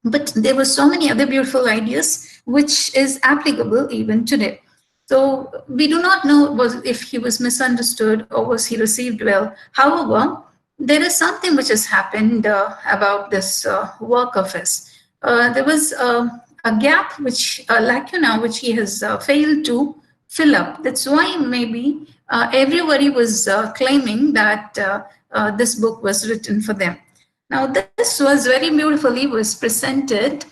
But there were so many other beautiful ideas which is applicable even today. So we do not know if he was misunderstood or was he received well. However, there is something which has happened about this work of his. There was a gap, a lacuna, which he has failed to fill up. That's why maybe everybody was claiming that this book was written for them. Now, this was very beautifully was presented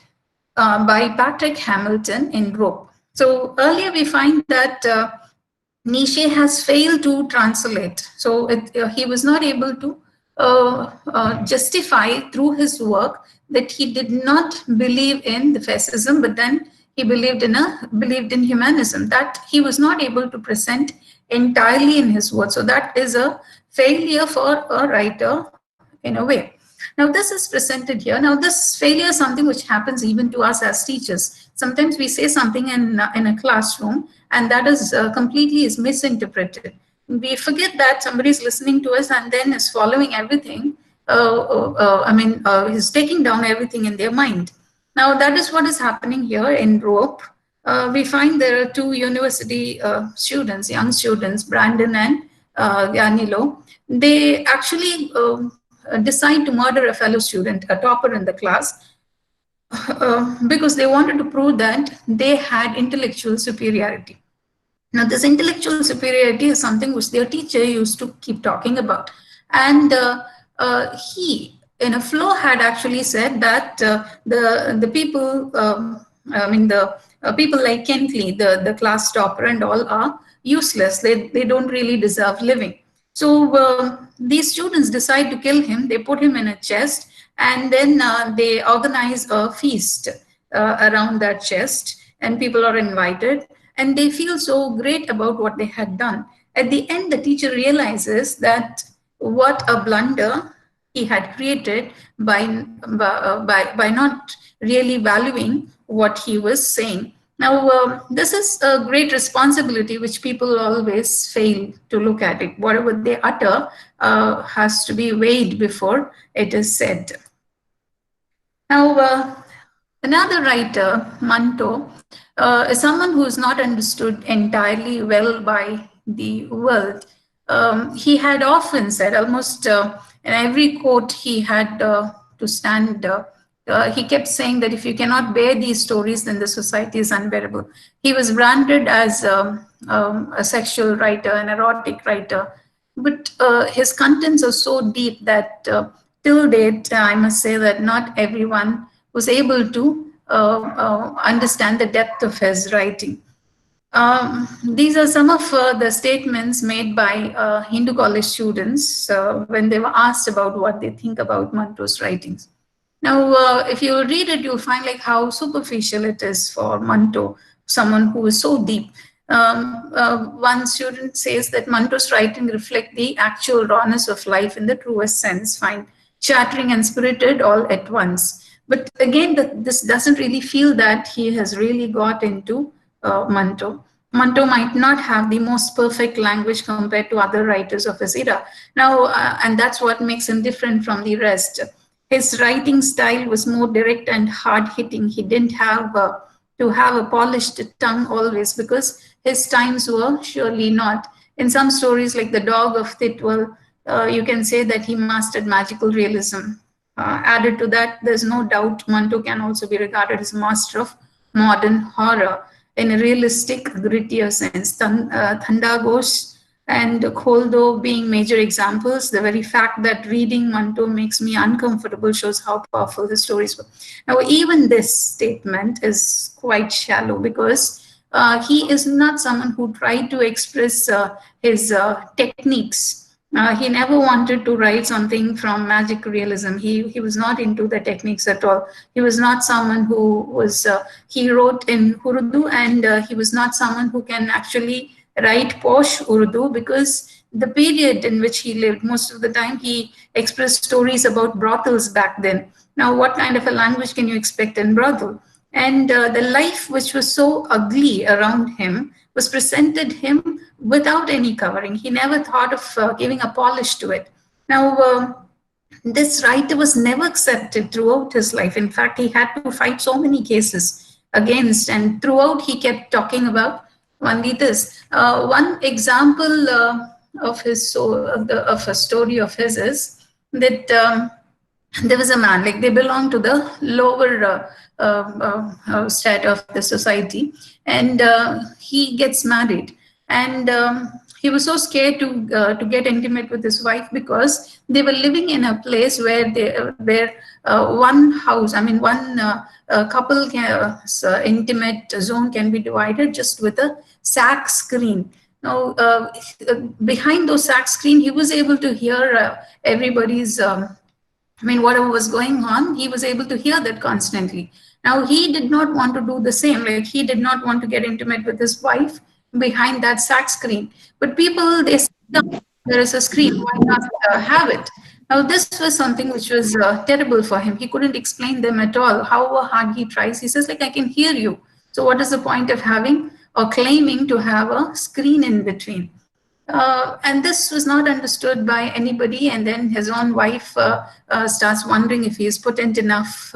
by Patrick Hamilton in Rope. So earlier we find that Nietzsche has failed to translate. So he was not able to justify through his work that he did not believe in the fascism, but then he believed in humanism. That he was not able to present entirely in his words. So that is a failure for a writer in a way. Now, this is presented here. Now, this failure is something which happens even to us as teachers. Sometimes we say something in a classroom, and that is completely is misinterpreted. We forget that somebody is listening to us and then is following everything. Is taking down everything in their mind. Now, that is what is happening here in Rope. We find there are two university students, young students, Brandon and Ganilo. They actually decide to murder a fellow student, a topper in the class, because they wanted to prove that they had intellectual superiority. Now, this intellectual superiority is something which their teacher used to keep talking about. And he, in a flow, had actually said that the people, people like Kentley, the class topper and all, are useless. They don't really deserve living. So these students decide to kill him. They put him in a chest, and then they organize a feast around that chest, and people are invited, and they feel so great about what they had done. At the end, the teacher realizes that what a blunder he had created by not really valuing what he was saying. Now, this is a great responsibility which people always fail to look at it. Whatever they utter has to be weighed before it is said. Now, another writer, Manto, is someone who is not understood entirely well by the world. He had often said, almost in every quote he had to stand, he kept saying that if you cannot bear these stories, then the society is unbearable. He was branded as a sexual writer, an erotic writer, but his contents are so deep that till date, I must say that not everyone was able to understand the depth of his writing. These are some of the statements made by Hindu college students when they were asked about what they think about Manto's writings. Now, if you read it, you'll find like how superficial it is for Manto, someone who is so deep. One student says that Manto's writing reflect the actual rawness of life in the truest sense, fine, chattering and spirited all at once. But again, this doesn't really feel that he has really got into Manto. Manto might not have the most perfect language compared to other writers of his era. Now, and that's what makes him different from the rest. His writing style was more direct and hard-hitting. He didn't have to have a polished tongue always, because his times were surely not. In some stories like The Dog of Thitwell, you can say that he mastered magical realism. Added to that, there's no doubt Manto can also be regarded as a master of modern horror in a realistic, grittier sense. Thanda Ghosh and Kholdo being major examples. The very fact that reading Manto makes me uncomfortable shows how powerful the stories were. Now, even this statement is quite shallow, because he is not someone who tried to express his techniques. He never wanted to write something from magic realism. He was not into the techniques at all. He was not someone who was, he wrote in Urdu, and he was not someone who can actually write posh Urdu, because the period in which he lived, most of the time he expressed stories about brothels back then. Now, what kind of a language can you expect in brothel? And the life which was so ugly around him was presented him without any covering. He never thought of giving a polish to it. Now, this writer was never accepted throughout his life. In fact, he had to fight so many cases against, and throughout he kept talking about only this. One example of a story of his is that there was a man, like they belong to the lower strata of the society, and he gets married, and he was so scared to get intimate with his wife because they were living in a place where one house, I mean one couple intimate zone can be divided just with a sack screen. Now behind those sack screen, he was able to hear everybody's I mean, whatever was going on, he was able to hear that constantly. Now, he did not want to do the same. Like, he did not want to get intimate with his wife behind that sack screen. But people, they said, "No, there is a screen, why not have it?" Now, this was something which was terrible for him. He couldn't explain them at all. However hard he tries, he says, like, I can hear you. So what is the point of having or claiming to have a screen in between? And this was not understood by anybody. And then his own wife starts wondering if he is potent enough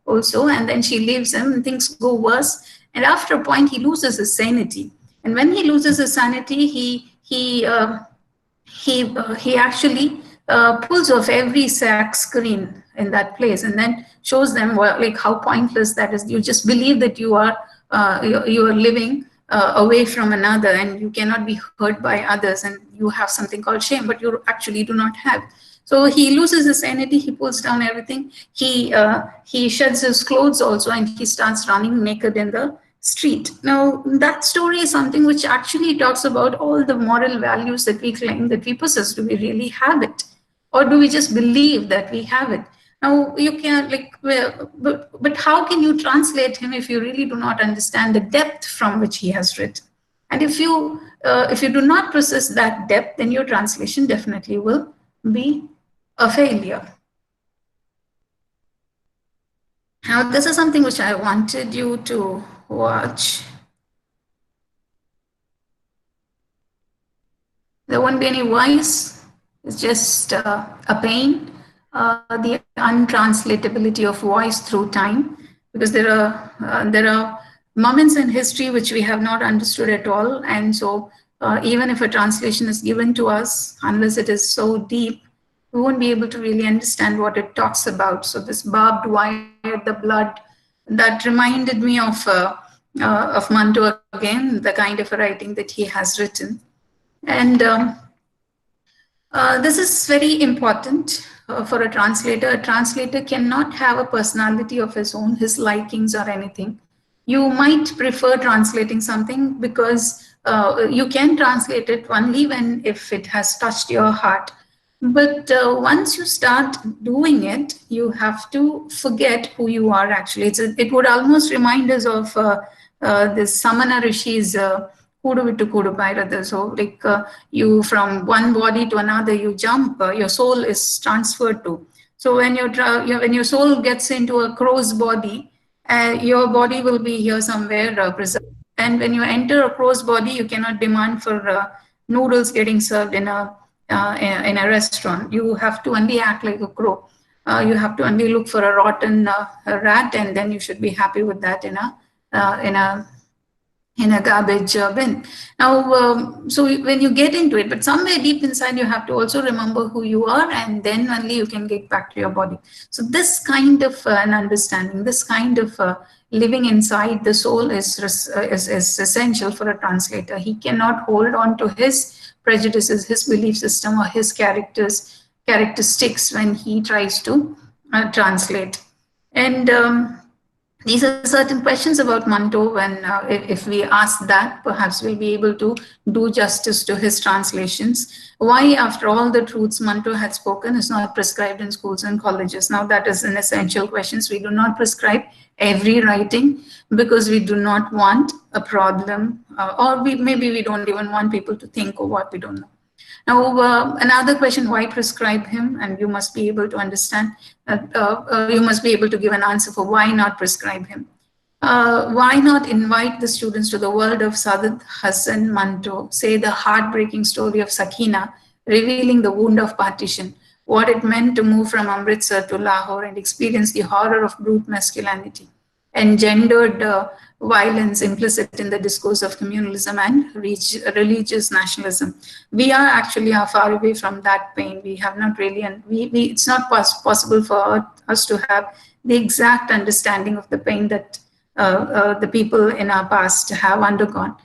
also. And then she leaves him and things go worse. And after a point, he loses his sanity. And when he loses his sanity, he actually pulls off every sack screen in that place and then shows them like how pointless that is. You just believe that you are living away from another and you cannot be hurt by others, and you have something called shame, but you actually do not have. So he loses his sanity, he pulls down everything, he sheds his clothes also, and he starts running naked in the street. Now, that story is something which actually talks about all the moral values that we claim that we possess. Do we really have it? Or do we just believe that we have it? Now, you can but how can you translate him if you really do not understand the depth from which he has written? And if you do not possess that depth, then your translation definitely will be a failure. Now, this is something which I wanted you to watch. There won't be any voice. It's just a pain. The untranslatability of voice through time, because there are moments in history which we have not understood at all, and so even if a translation is given to us, unless it is so deep, we won't be able to really understand what it talks about. So this barbed wire, the blood, that reminded me of Manto again, the kind of writing that he has written, and this is very important. For a translator cannot have a personality of his own, his likings or anything. You might prefer translating something because you can translate it only if it has touched your heart. But once you start doing it, you have to forget who you are actually. It would almost remind us of this Samana Rishi's Kudu Vittu Kudu Pairadu. So like you from one body to another, you jump, your soul is transferred to. So when when your soul gets into a crow's body, your body will be here somewhere preserved. And when you enter a crow's body, you cannot demand for noodles getting served in a restaurant. You have to only act like a crow. You have to only look for a rotten rat, and then you should be happy with that in a garbage bin. Now, so when you get into it, but somewhere deep inside, you have to also remember who you are, and then only you can get back to your body. So this kind of an understanding, this kind of living inside the soul is essential for a translator. He cannot hold on to his prejudices, his belief system, or his characteristics when he tries to translate. And these are certain questions about Manto, and if we ask that, perhaps we'll be able to do justice to his translations. Why, after all the truths Manto had spoken, is not prescribed in schools and colleges? Now, that is an essential question. We do not prescribe every writing because we do not want a problem, or maybe we don't even want people to think of what we don't know. Now, another question, why prescribe him? And you must be able to understand that you must be able to give an answer for why not prescribe him. Why not invite the students to the world of Sadat Hasan Manto, say the heartbreaking story of Sakina, revealing the wound of partition, what it meant to move from Amritsar to Lahore and experience the horror of brute masculinity, engendered violence implicit in the discourse of communalism and religious nationalism. We are actually far away from that pain. We have not really, and it's not possible for us to have the exact understanding of the pain that the people in our past have undergone.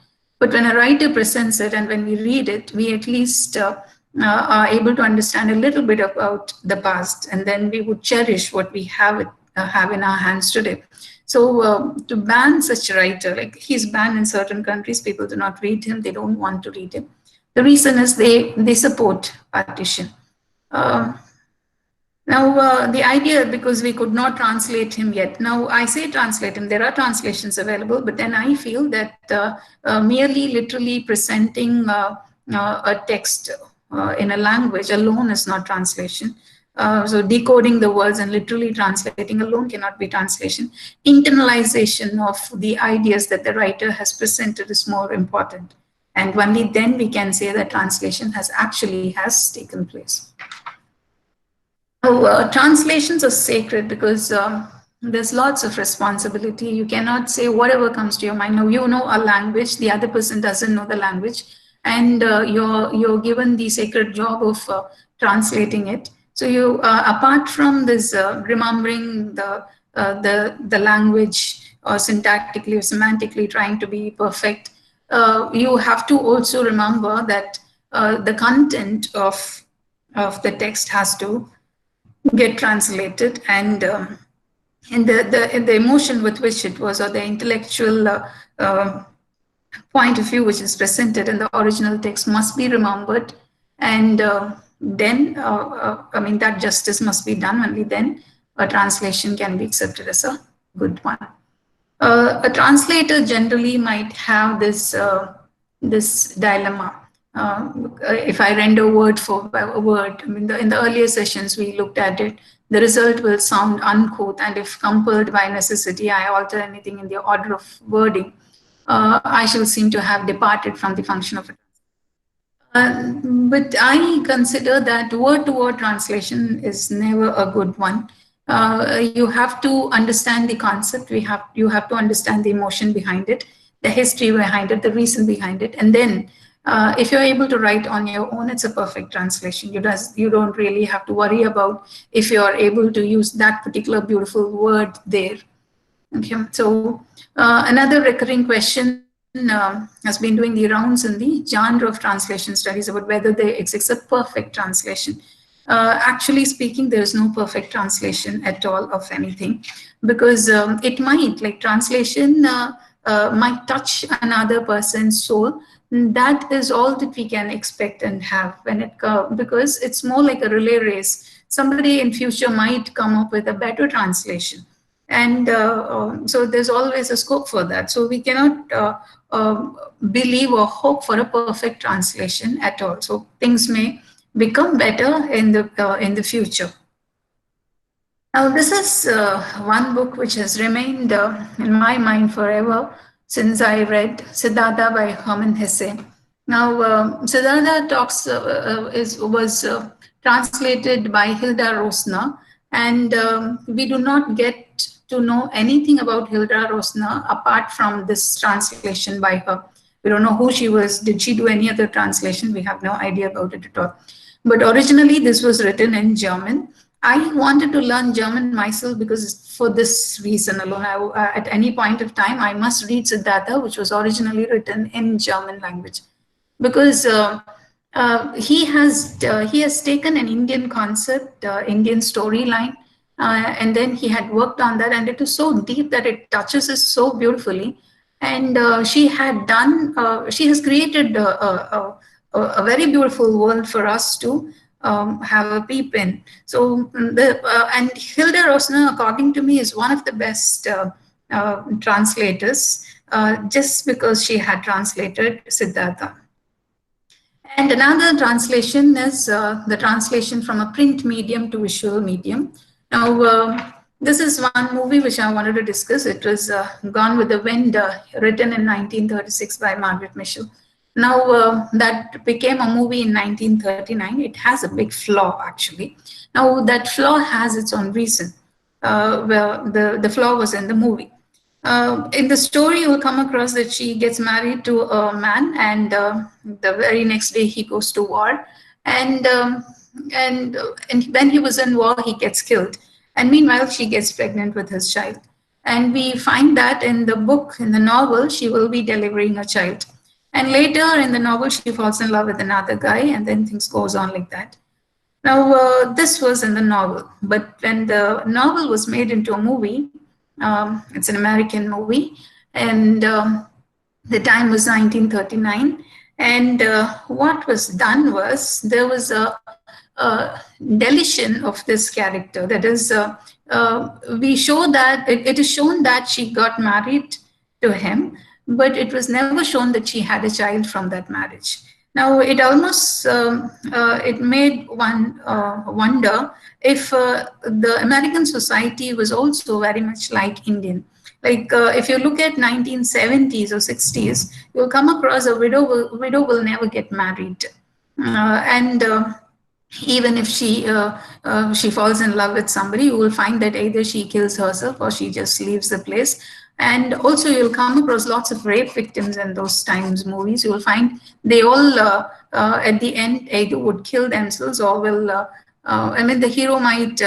But when a writer presents it and when we read it, we at least are able to understand a little bit about the past, and then we would cherish what we have in our hands today. So to ban such a writer, like he's banned in certain countries, people do not read him, they don't want to read him. The reason is they support partition. Now, the idea, because we could not translate him yet. Now, I say translate him, there are translations available, but then I feel that merely literally presenting a text in a language alone is not translation. So decoding the words and literally translating alone cannot be translation. Internalization of the ideas that the writer has presented is more important. And only then we can say that translation has taken place. Translations are sacred because there's lots of responsibility. You cannot say whatever comes to your mind. Now you know a language, the other person doesn't know the language, and you're given the sacred job of translating it. So you, apart from this remembering the language or syntactically or semantically trying to be perfect, you have to also remember that the content of the text has to get translated, and the emotion with which it was, or the intellectual point of view which is presented in the original text must be remembered, and then I mean that justice must be done. Only then a translation can be accepted as a good one. A translator generally might have this this dilemma. If I render word for word, I mean, in the earlier sessions we looked at it, the result will sound uncouth, and if compelled by necessity, I alter anything in the order of wording, I shall seem to have departed from the function of it. But I consider that word-to-word translation is never a good one. You have to understand the concept. You have to understand the emotion behind it, the history behind it, the reason behind it, and then if you're able to write on your own, it's a perfect translation. You don't really have to worry about if you're able to use that particular beautiful word there. Okay, so another recurring question has been doing the rounds in the genre of translation studies about whether there exists a perfect translation. Actually speaking, there is no perfect translation at all of anything, because it might, like translation might touch another person's soul. That is all that we can expect and have when it comes, because it's more like a relay race. Somebody in future might come up with a better translation, and so there's always a scope for that. So we cannot believe or hope for a perfect translation at all. So things may become better in the future. Now, this is one book which has remained in my mind forever since I read Siddhartha by Hermann Hesse. Now, Siddhartha was translated by Hilda Rosner, and we do not get to know anything about Hilda Rosner apart from this translation by her. We don't know who she was. Did she do any other translation? We have no idea about it at all. But originally, this was written in German. I wanted to learn German myself because for this reason alone, at any point of time, I must read Siddhartha, which was originally written in German language, because he has taken an Indian concept, Indian storyline, and then he had worked on that, and it is so deep that it touches us so beautifully. And she has created a very beautiful world for us to have a peep in. So and Hilda Rosner, according to me, is one of the best translators, just because she had translated Siddhartha. And another translation is the translation from a print medium to visual medium. Now, this is one movie which I wanted to discuss. It was Gone with the Wind, written in 1936 by Margaret Mitchell. Now, that became a movie in 1939. It has a big flaw, actually. Now, that flaw has its own reason. Well, the flaw was in the movie. In the story, you will come across that she gets married to a man, and the very next day he goes to war. And when he was in war, he gets killed. And meanwhile, she gets pregnant with his child. And we find that in the book, in the novel, she will be delivering a child. And later in the novel, she falls in love with another guy, and then things goes on like that. Now, this was in the novel, but when the novel was made into a movie, it's an American movie, and the time was 1939. And what was done was there was a deletion of this character. That is, we show that it is shown that she got married to him, but it was never shown that she had a child from that marriage. Now, it almost it made one wonder if the American society was also very much like Indian. Like if you look at 1970s or 60s, you'll come across a widow will never get married, and even if she falls in love with somebody, you will find that either she kills herself or she just leaves the place. And also you'll come across lots of rape victims in those times movies. You will find they all at the end either would kill themselves or will I mean, the hero might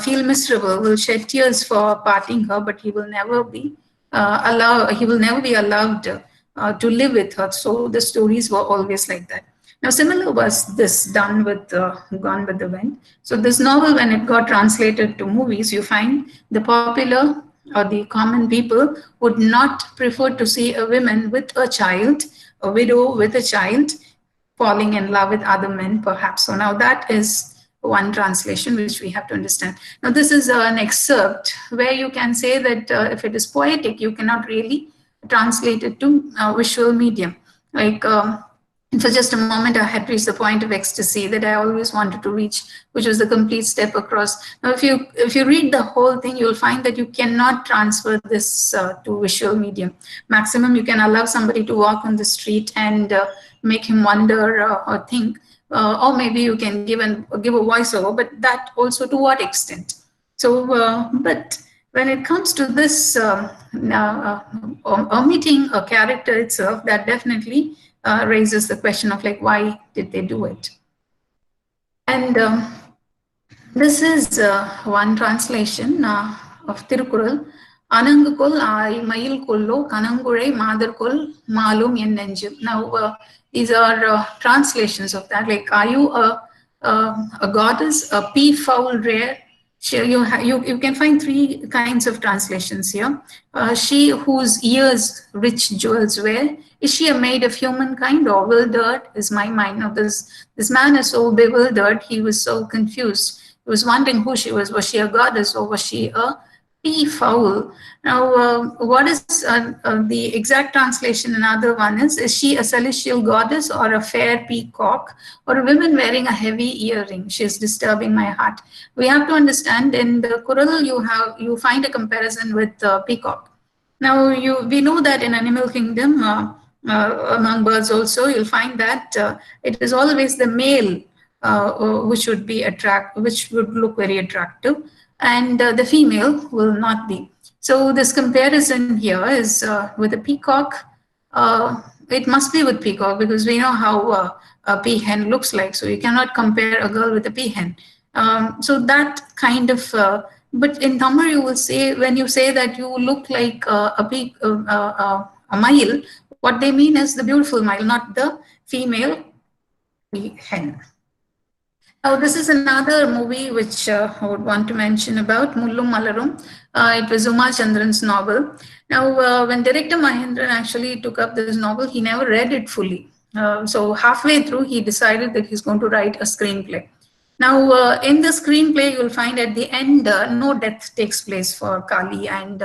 feel miserable, will shed tears for parting her, but he will never be he will never be allowed to live with her. So the stories were always like that. Now, similar was this done with Gone with the Wind. So this novel, when it got translated to movies, you find the popular or the common people would not prefer to see a woman with a child, a widow with a child, falling in love with other men, perhaps. So now that is one translation which we have to understand. Now, this is an excerpt where you can say that if it is poetic, you cannot really translate it to visual medium. Like, for just a moment, I had reached the point of ecstasy that I always wanted to reach, which was the complete step across. Now, if you read the whole thing, you'll find that you cannot transfer this to visual medium. Maximum, you can allow somebody to walk on the street and make him wonder or think, or maybe you can give a voiceover, but that also to what extent? So, but when it comes to this omitting a character itself, that definitely raises the question of like, why did they do it? And this is one translation of Tirukural. Anangukol ai mayil kollo kanangurai madarkol malum en nenju. Now, these are translations of that. Like, are you a goddess, a peafowl rare? You can find three kinds of translations here. She whose ears rich jewels wear, is she a maid of humankind or bewildered is my mind? Now this man is so bewildered, he was so confused. He was wondering who she was. Was she a goddess or was she a peafowl? Now, what is the exact translation? Another one is she a celestial goddess or a fair peacock or a woman wearing a heavy earring? She is disturbing my heart. We have to understand in the Kural you find a comparison with peacock. Now, we know that in animal kingdom, among birds also, you'll find that it is always the male which would look very attractive, and the female will not be. So this comparison here is with a peacock. It must be with peacock because we know how a peahen looks like. So you cannot compare a girl with a peahen. So that kind of, but in Tamil you will say, when you say that you look like a male, what they mean is the beautiful male, not the female peahen. Oh, this is another movie which I would want to mention about, Mullum Malarum. It was Uma Chandran's novel. Now, when director Mahendran actually took up this novel, he never read it fully. So halfway through, he decided that he's going to write a screenplay. Now, in the screenplay, you'll find at the end, no death takes place for Kali and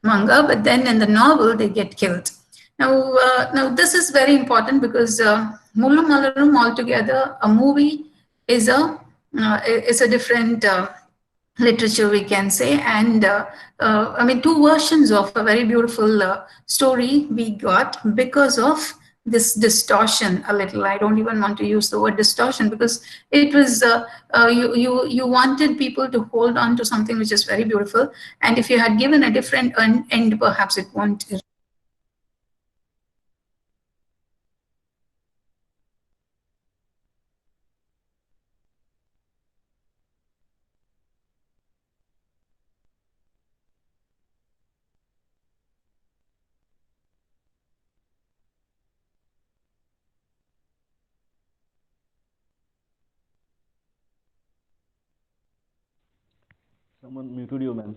Manga, but then in the novel, they get killed. Now this is very important because Mullum Malarum altogether, a movie is a different literature, we can say, and I mean, two versions of a very beautiful story we got because of this distortion a little. I don't even want to use the word distortion because it was you wanted people to hold on to something which is very beautiful, and if you had given a different end, perhaps it won't. Someone muted you, ma'am.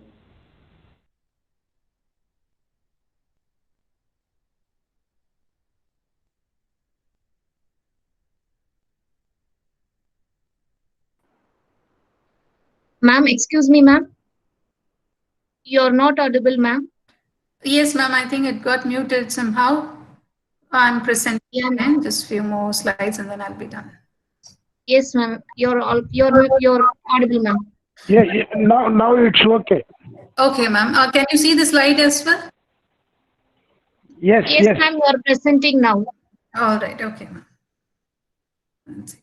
Ma'am, excuse me, ma'am. You're not audible, ma'am. Yes, ma'am, I think it got muted somehow. I'm presenting Yeah, ma'am. again, just few more slides and then I'll be done. Yes, ma'am. You're audible, ma'am. Yeah, now it's okay. Okay, ma'am. Can you see the slide as well? Yes, Yes, yes. ma'am. You're presenting now. All right, okay, ma'am. One second.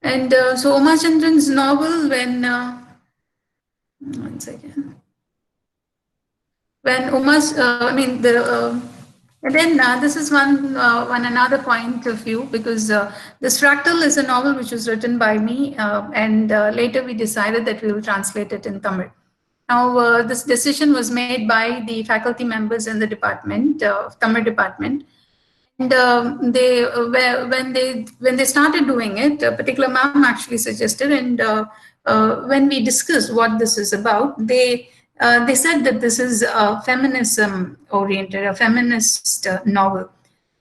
And so Uma Chandran's novel, one second. When Uma's, and then this is one another point of view, because this Fractal is a novel which was written by me, and later we decided that we will translate it in Tamil. Now, this decision was made by the faculty members in the department, Tamil department, and when they started doing it, a particular ma'am actually suggested, and when we discussed what this is about, they said that this is a feminism oriented, a feminist novel.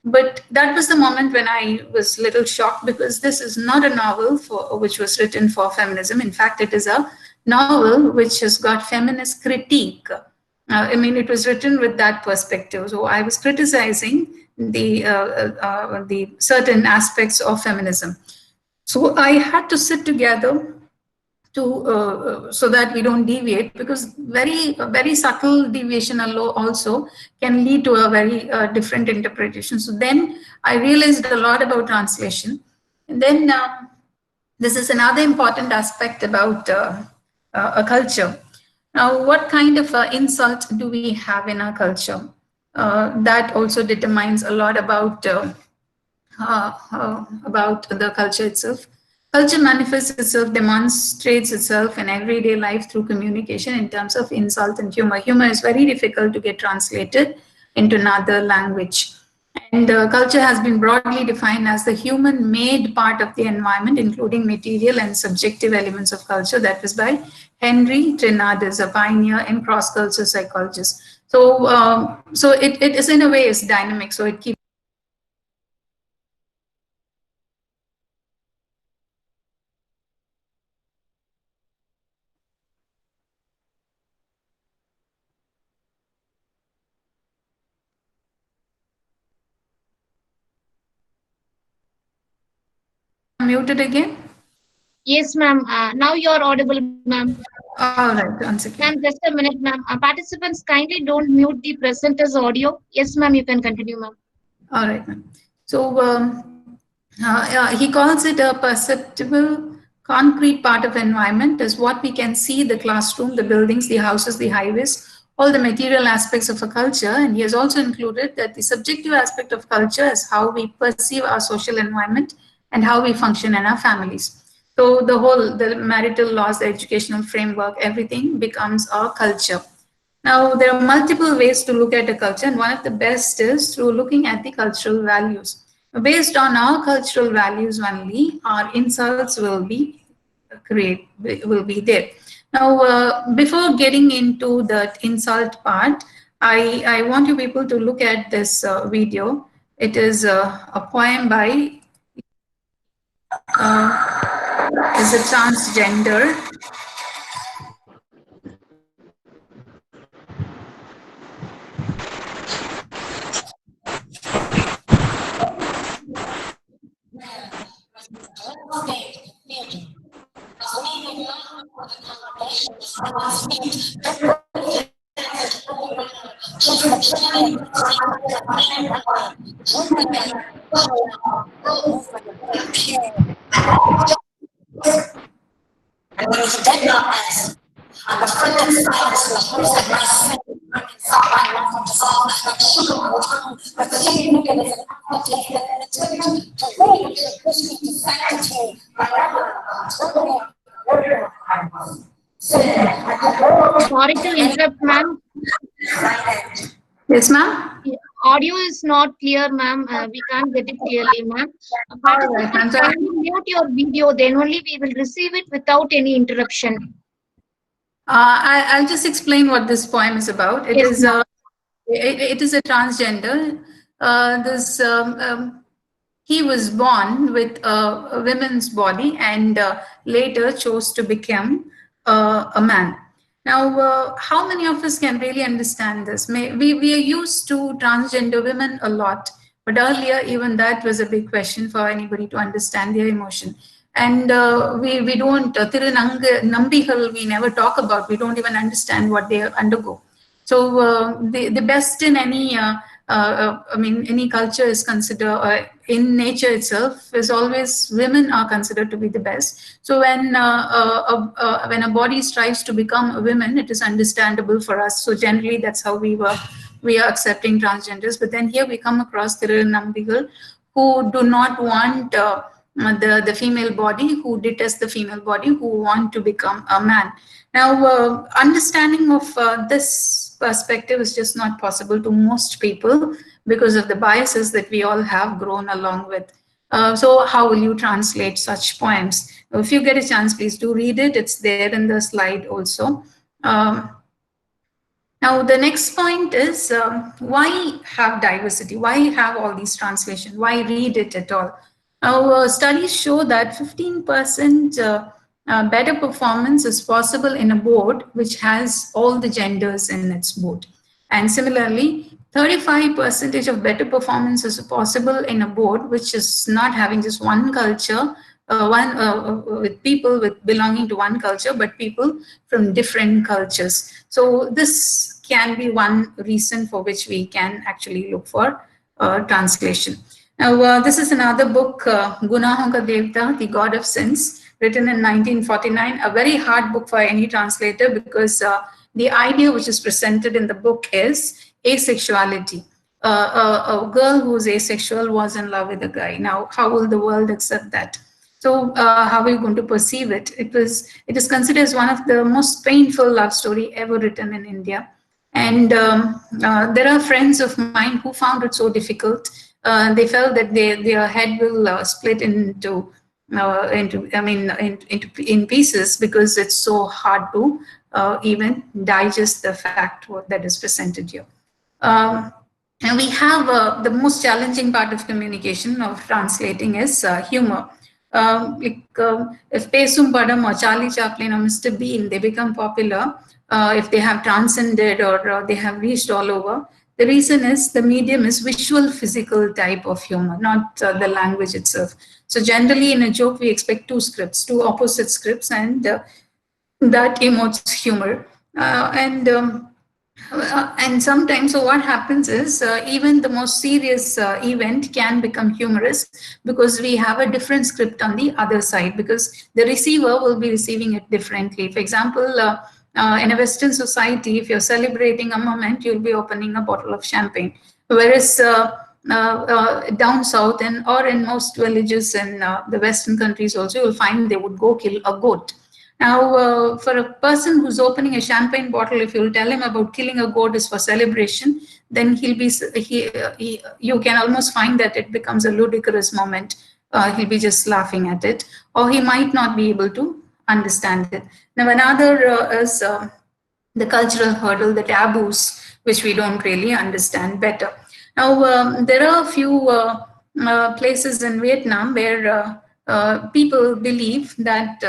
But that was the moment when I was a little shocked, because this is not a novel which was written for feminism. In fact, it is a novel which has got feminist critique. It was written with that perspective. So I was criticizing the certain aspects of feminism. So I had to sit together to so that we don't deviate, because very subtle deviation also can lead to a very different interpretation. So then I realized a lot about translation, and then this is another important aspect about a culture. Now, what kind of insult do we have in our culture? That also determines a lot about the culture itself. Culture manifests itself, demonstrates itself in everyday life through communication in terms of insult and humor. Humor is very difficult to get translated into another language. And culture has been broadly defined as the human-made part of the environment, including material and subjective elements of culture. That was by Henry Trinadis, a pioneer and cross-cultural psychologist. So it is in a way is dynamic. So it keeps muted again. Yes, ma'am. Now you're audible, ma'am. All right, one second. Ma'am, just a minute, ma'am. Participants, kindly don't mute the presenter's audio. Yes, ma'am. You can continue, ma'am. All right, ma'am. So he calls it a perceptible concrete part of environment, is what we can see: the classroom, the buildings, the houses, the highways, all the material aspects of a culture. And he has also included that the subjective aspect of culture is how we perceive our social environment and how we function in our families. So the marital laws, the educational framework, everything becomes our culture. Now, there are multiple ways to look at a culture, and one of the best is through looking at the cultural values. Based on our cultural values only, our insults will be there. Now, before getting into the insult part, I want you people to look at this video. It is a poem by is a transgender. Sorry to interrupt, ma'am. Yes, ma'am. audio is not clear, ma'am. We can't get it clearly, ma'am. All right, ma'am. Participants, kindly mute your video, then only we will receive it without any interruption. I'll just explain what this poem is about. It Yes, is ma'am. it is a transgender. This he was born with a woman's body and later chose to become a man. Now, how many of us can really understand this? We are used to transgender women a lot, but earlier even that was a big question for anybody to understand their emotion. And we don't, Nambigal, we never talk about, we don't even understand what they undergo. So the best in any, I mean, any culture is considered, in nature itself, is always women are considered to be the best. So when a body strives to become a woman, it is understandable for us. So generally, that's how we are accepting transgenders. But then here we come across Nambigal, who do not want the female body, who detest the female body, who want to become a man. Now, understanding of this perspective is just not possible to most people because of the biases that we all have grown along with. So how will you translate such poems? If you get a chance, please do read it. It's there in the slide also. Now, the next point is why have diversity? Why have all these translations? Why read it at all? Now, studies show that 15% better performance is possible in a board which has all the genders in its board. And similarly, 35% of better performance is possible in a board which is not having just one culture, with people with belonging to one culture, but people from different cultures. So this can be one reason for which we can actually look for translation. Now, this is another book, Gunahon Ka Devta, The God of Sins, written in 1949, a very hard book for any translator because the idea which is presented in the book is asexuality. A girl who's asexual was in love with a guy. Now, how will the world accept that? So how are you going to perceive it? It is considered as one of the most painful love story ever written in India. And there are friends of mine who found it so difficult. They felt that their head will split into pieces because it's so hard to even digest the fact that is presented here. And we have the most challenging part of communication of translating is humor. If Pesum Padam or Charlie Chaplin or Mr. Bean, they become popular, if they have transcended or they have reached all over, the reason is the medium is visual, physical type of humor, not the language itself. So generally in a joke, we expect two opposite scripts, and that emotes humor. And sometimes, so what happens is even the most serious event can become humorous because we have a different script on the other side, because the receiver will be receiving it differently. For example, in a Western society, if you're celebrating a moment, you'll be opening a bottle of champagne. Whereas down south or in most villages in the Western countries also, you'll find they would go kill a goat. Now, for a person who's opening a champagne bottle, if you'll tell him about killing a goat is for celebration, then you can almost find that it becomes a ludicrous moment. He'll be just laughing at it, or he might not be able to understand it. Now, another is the cultural hurdle, the taboos, which we don't really understand better. Now, there are a few places in Vietnam where people believe that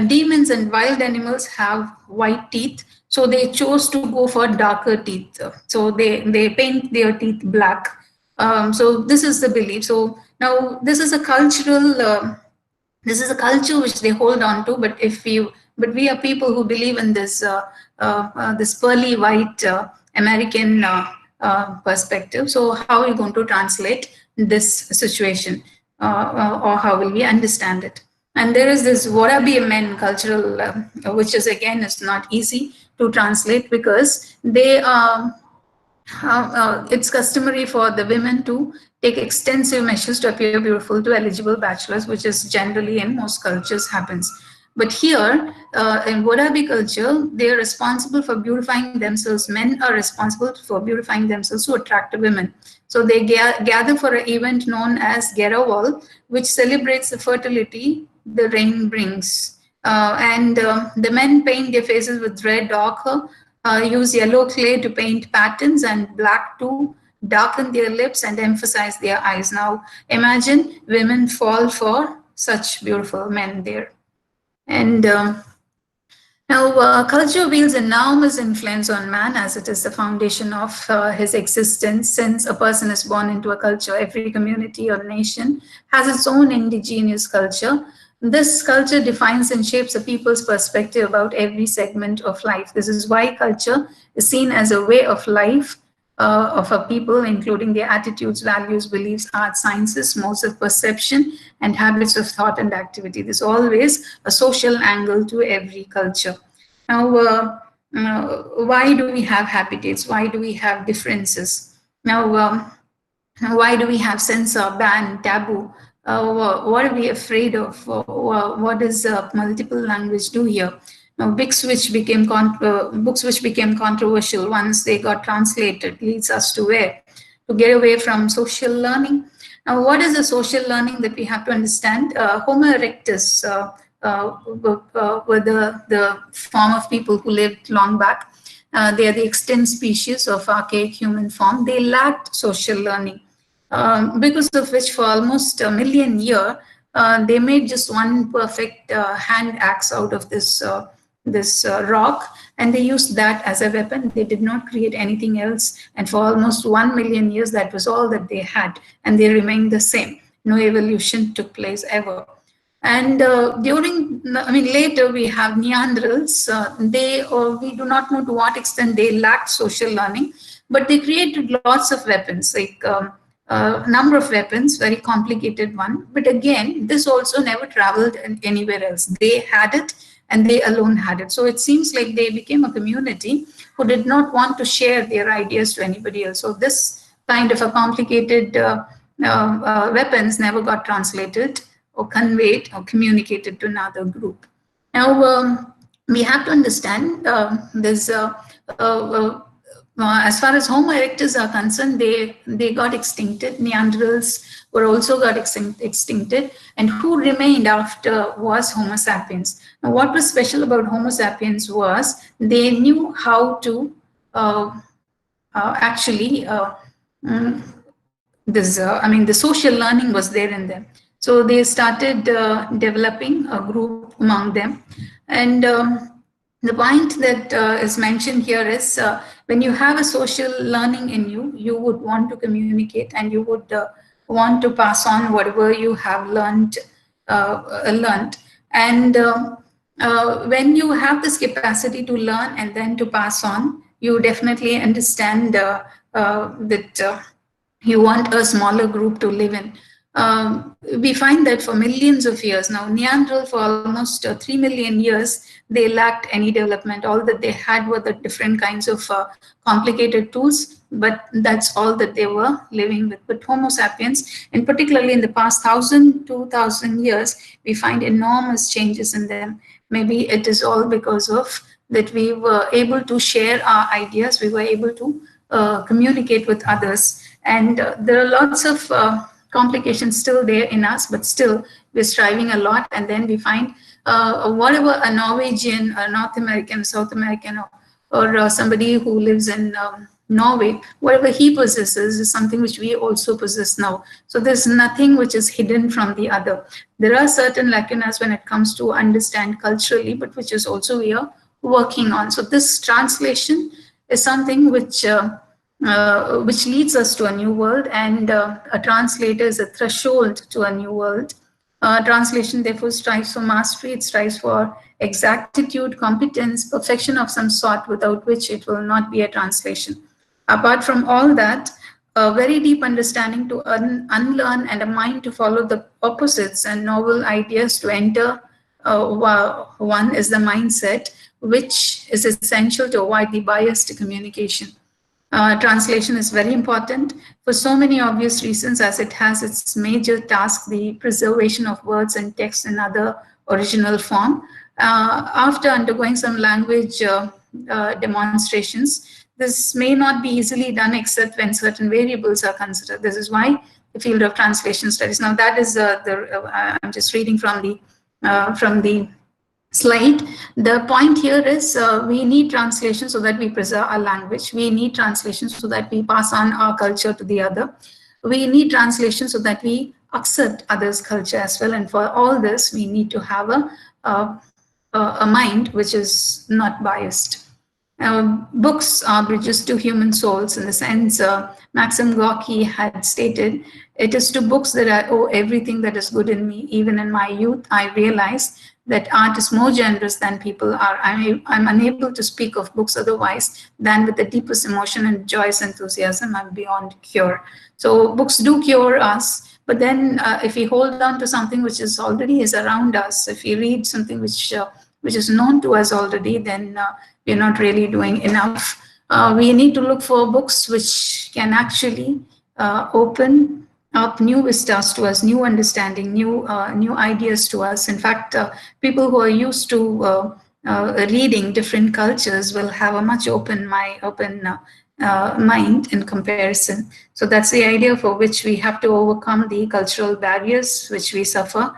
demons and wild animals have white teeth, so they chose to go for darker teeth. So they paint their teeth black. So this is the belief. So now this is a cultural, this is a culture which they hold on to. But we are people who believe in this this pearly white American perspective. So how are you going to translate this situation, or how will we understand it? And there is this Warabi men cultural, which is again is not easy to translate because they it's customary for the women to take extensive measures to appear beautiful to eligible bachelors, which is generally in most cultures happens. But here, in Warabi culture, they are responsible for beautifying themselves. Men are responsible for beautifying themselves to attract women. So they gather for an event known as Gerawal, which celebrates the fertility the rain brings. The men paint their faces with red ochre, use yellow clay to paint patterns, and black to darken their lips and emphasize their eyes. Now, imagine women fall for such beautiful men there. And culture wields enormous influence on man, as it is the foundation of his existence. Since a person is born into a culture, every community or nation has its own indigenous culture. This culture defines and shapes a people's perspective about every segment of life. This is why culture is seen as a way of life of a people, including their attitudes, values, beliefs, art, sciences, modes of perception, and habits of thought and activity. There's always a social angle to every culture. Now, why do we have habitats? Why do we have differences? Now, why do we have censor, ban, taboo? What are we afraid of? What does multiple language do here? Now, books which became controversial once they got translated leads us to where? To get away from social learning. Now, what is the social learning that we have to understand? Homo erectus were the form of people who lived long back. They are the extinct species of archaic human form. They lacked social learning, because of which for almost a million years, they made just one perfect hand axe out of this rock, and they used that as a weapon. They did not create anything else, and for almost 1 million years, that was all that they had, and they remained the same. No evolution took place ever. And later we have Neanderthals. We do not know to what extent they lacked social learning, but they created lots of weapons, like number of weapons, very complicated one. But again, this also never traveled anywhere else. They had it, and they alone had it. So it seems like they became a community who did not want to share their ideas to anybody else. So this kind of a complicated weapons never got translated or conveyed or communicated to another group. Now, we have to understand as far as Homo erectus are concerned, they got extincted. Neanderthals were also got extincted, and who remained after was Homo sapiens. Now, what was special about Homo sapiens was they knew how to the social learning was there in them. So they started developing a group among them. And the point that is mentioned here is when you have a social learning in you, you would want to communicate, and you would want to pass on whatever you have learned. And when you have this capacity to learn and then to pass on, you definitely understand that you want a smaller group to live in. We find that for millions of years now, Neanderthal for almost 3 million years, they lacked any development. All that they had were the different kinds of complicated tools, but that's all that they were living with. But Homo sapiens, and particularly in the past 1,000, 2,000 years, we find enormous changes in them. Maybe it is all because of that we were able to share our ideas, we were able to communicate with others. And there are lots of complications still there in us, but still we're striving a lot. And then we find whatever a Norwegian, a North American, South American, or somebody who lives in Norway, whatever he possesses is something which we also possess now. So there's nothing which is hidden from the other. There are certain lacunas when it comes to understand culturally, but which is also we are working on. So this translation is something which leads us to a new world, and a translator is a threshold to a new world. Translation therefore strives for mastery, it strives for exactitude, competence, perfection of some sort, without which it will not be a translation. Apart from all that, a very deep understanding to unlearn, and a mind to follow the opposites and novel ideas to enter one is the mindset, which is essential to avoid the biased communication. Translation is very important for so many obvious reasons, as it has its major task, the preservation of words and text in other original form. after undergoing some language demonstrations. This may not be easily done except when certain variables are considered. This is why the field of translation studies. Now that is I'm just reading from the slide. The point here is we need translation so that we preserve our language. We need translation so that we pass on our culture to the other. We need translation so that we accept others' culture as well. And for all this, we need to have a mind which is not biased. Books are bridges to human souls in the sense Maxim Gorky had stated, it is to books that I owe everything that is good in me. Even in my youth, I realized that art is more generous than people are. I'm unable to speak of books otherwise than with the deepest emotion and joyous enthusiasm. I'm beyond cure. So books do cure us, but then if we hold on to something which is already is around us, if we read something which is known to us already, then we're not really doing enough. We need to look for books which can actually open up new vistas to us, new understanding, new ideas to us. In fact, people who are used to reading different cultures will have a much open mind in comparison. So that's the idea for which we have to overcome the cultural barriers which we suffer.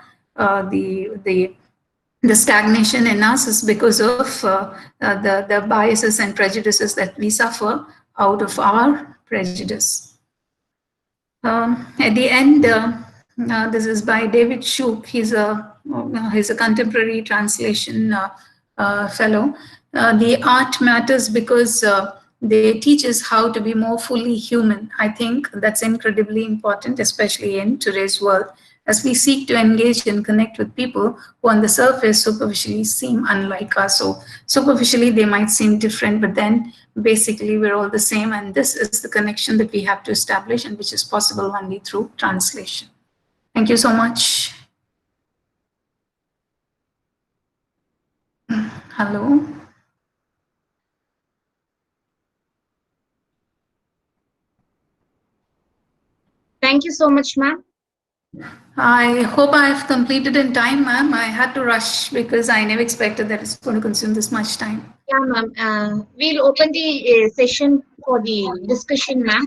The stagnation in us is because of the biases and prejudices that we suffer out of our prejudice. At the end, this is by David Shoup. He's a contemporary translation fellow. The art matters because they teach us how to be more fully human. I think that's incredibly important, especially in today's world, as we seek to engage and connect with people who on the surface superficially seem unlike us. So superficially they might seem different, but then basically we're all the same, and this is the connection that we have to establish and which is possible only through translation. Thank you so much. Hello. Thank you so much, ma'am. I hope I've completed in time, ma'am. I had to rush because I never expected that it's going to consume this much time. Yeah, ma'am. We'll open the session for the discussion, ma'am.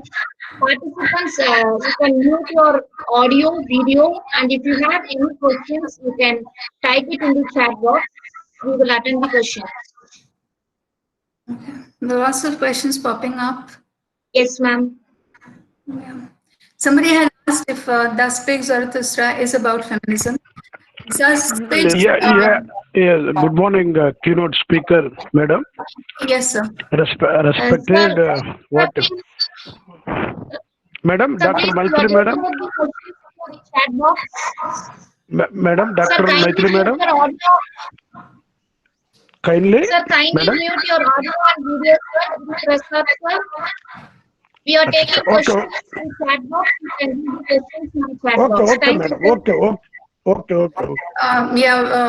Participants, you can mute your audio, video, and if you have any questions, you can type it in the chat box. We will attend the questions. Okay. There are lots of questions popping up. Yes, ma'am. Yeah. Somebody had asked if Thus Speaks Zarathustra is about feminism. Thus Speaks, Yes. Good morning, keynote speaker, madam. Yes, sir. Respected, what? Madam, Sir, Dr. please Maitri, put madam. the questions for the chat box. Madam, Sir, Dr. kindly Maitri, mute madam. your audio. Kindly, Sir, kindly madam. mute your audio and video, sir. Press up, sir. We are taking questions in the chat box. You can read the questions in the chat box. Okay, Thank madam. you, Okay.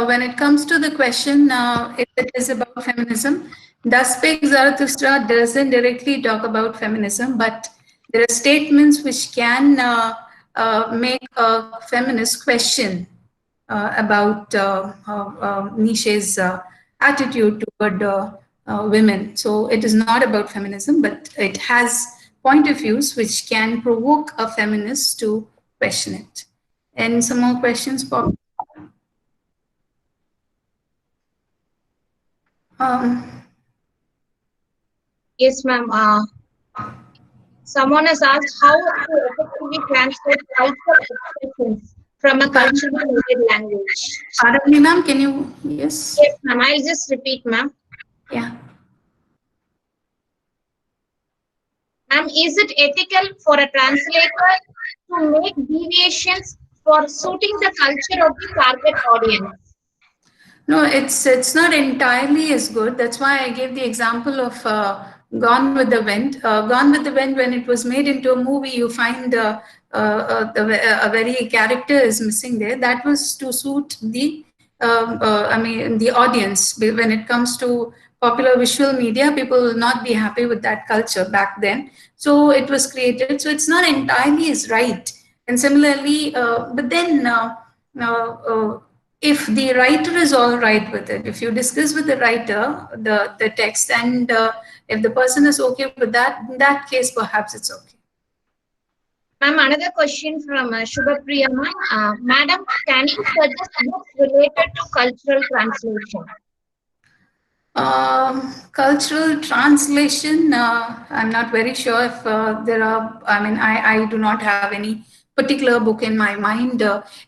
When it comes to the question, if it is about feminism, Thus Speaks Zarathustra doesn't directly talk about feminism, but there are statements which can make a feminist question about Nietzsche's attitude toward women. So it is not about feminism, but it has point of views which can provoke a feminist to question it. And some more questions, Bob? Yes, ma'am. Someone has asked how to effectively translate cultural expressions from a culturally language. Pardon me, ma'am. Can you? Yes. Yes, ma'am. I'll just repeat, ma'am. Yeah. Ma'am, is it ethical for a translator to make deviations for suiting the culture of the target audience? No, it's not entirely as good. That's why I gave the example of Gone with the Wind. Gone with the Wind, when it was made into a movie, you find a very character is missing there. That was to suit the the audience. When it comes to popular visual media, people will not be happy with that culture back then. So it was created. So it's not entirely is right. And similarly, but then if the writer is all right with it, if you discuss with the writer the text, and if the person is okay with that, in that case, perhaps it's okay. Ma'am, another question from Shubhapriya. Madam, can you suggest books related to cultural translation? Cultural translation, I'm not very sure if there are, I mean, I do not have any particular book in my mind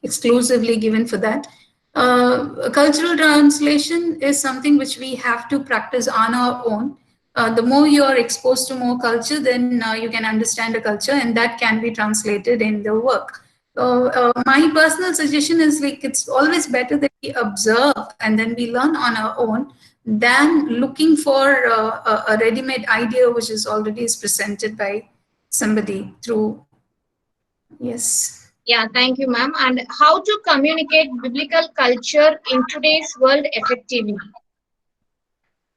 exclusively given for that. Cultural translation is something which we have to practice on our own. The more you are exposed to more culture, then you can understand the culture, and that can be translated in the work. My personal suggestion is like it's always better that we observe and then we learn on our own than looking for a ready-made idea which is already is presented by somebody through. Yes. Yeah, thank you, ma'am. And how to communicate biblical culture in today's world effectively?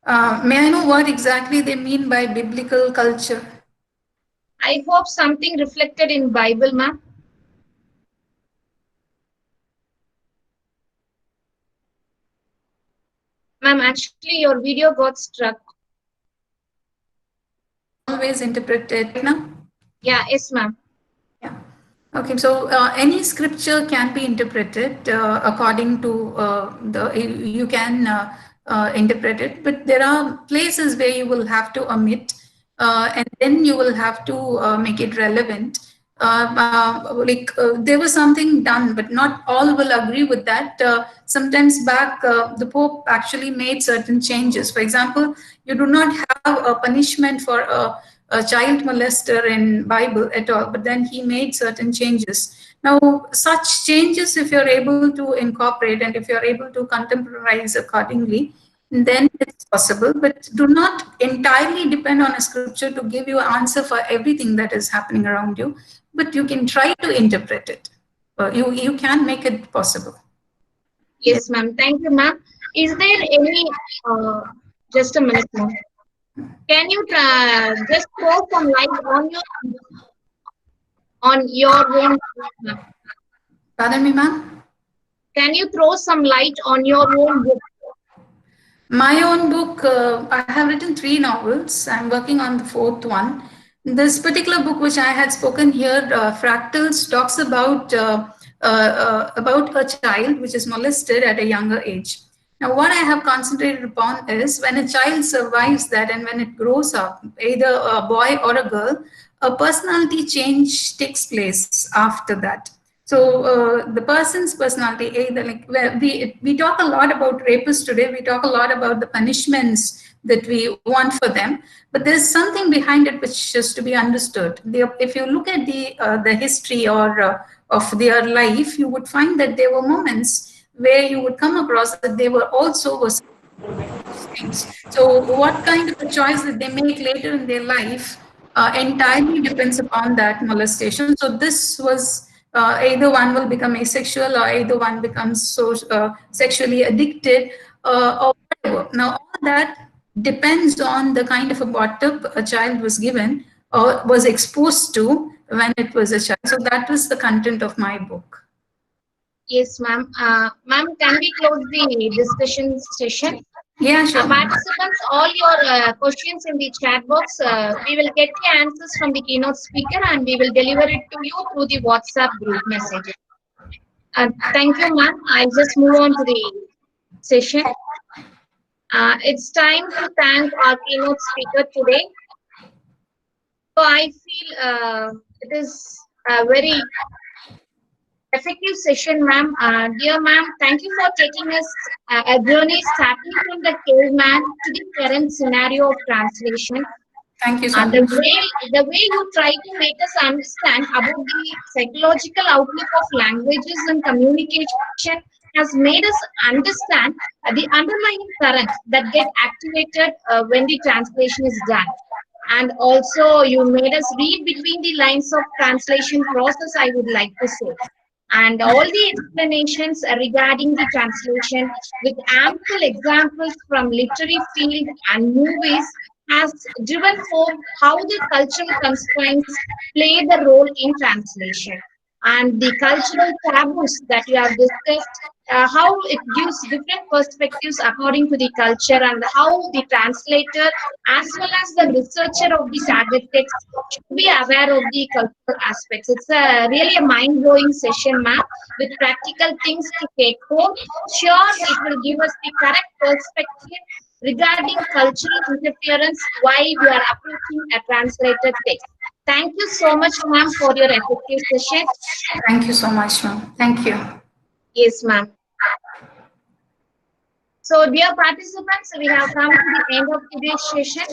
May I know what exactly they mean by biblical culture? I hope something reflected in Bible, ma'am. Ma'am, actually your video got struck. Always interpreted now? Yeah, yes, ma'am. Yeah. Okay, so any scripture can be interpreted according to you can interpret it, but there are places where you will have to omit and then you will have to make it relevant. There was something done, but not all will agree with that. Sometimes back, the Pope actually made certain changes. For example, you do not have a punishment for a child molester in Bible at all, but then he made certain changes. Now, such changes, if you're able to incorporate and if you're able to contemporize accordingly, then it's possible. But do not entirely depend on a scripture to give you an answer for everything that is happening around you, but you can try to interpret it. You can make it possible. Yes, ma'am. Thank you, ma'am. Is there any, just a minute, ma'am. Can you just throw some light on your own book, ma'am? Pardon me, ma'am? Can you throw some light on your own book? My own book, I have written 3 novels. I'm working on the 4th one. This particular book, which I had spoken here, Fractals, talks about a child which is molested at a younger age. Now, what I have concentrated upon is when a child survives that and when it grows up, either a boy or a girl, a personality change takes place after that. So the person's personality, either like we talk a lot about rapists today. We talk a lot about the punishments that we want for them, but there's something behind it which is to be understood. If you look at the history or of their life, you would find that there were moments where you would come across that they were also things. So what kind of a choice that they make later in their life entirely depends upon that molestation. So this was either one will become asexual or either one becomes so sexually addicted or whatever. Now all that depends on the kind of a brought-up a child was given or was exposed to when it was a child. So that was the content of my book. Yes, ma'am. Ma'am, can we close the discussion session? Yeah, sure. Participants, all your questions in the chat box, we will get the answers from the keynote speaker and we will deliver it to you through the WhatsApp group message. Thank you, ma'am. I'll just move on to the session. It's time to thank our keynote speaker today. So I feel it is a very effective session, ma'am. Dear ma'am, thank you for taking us a journey starting from the caveman to the current scenario of translation. Thank you so much. The way you try to make us understand about the psychological outlook of languages and communication has made us understand the underlying currents that get activated when the translation is done. And also, you made us read between the lines of translation process, I would like to say. And all the explanations regarding the translation with ample examples from literary field and movies has driven home how the cultural constraints play the role in translation. And the cultural taboos that you have discussed how it gives different perspectives according to the culture, and how the translator as well as the researcher of the target text should be aware of the cultural aspects. It's a really a mind-blowing session, ma'am, with practical things to take home. Sure, it will give us the correct perspective regarding cultural interference while we are approaching a translated text. Thank you so much, ma'am, for your effective session. Thank you so much, ma'am. Thank you. Yes, ma'am. So, dear participants, we have come to the end of today's session.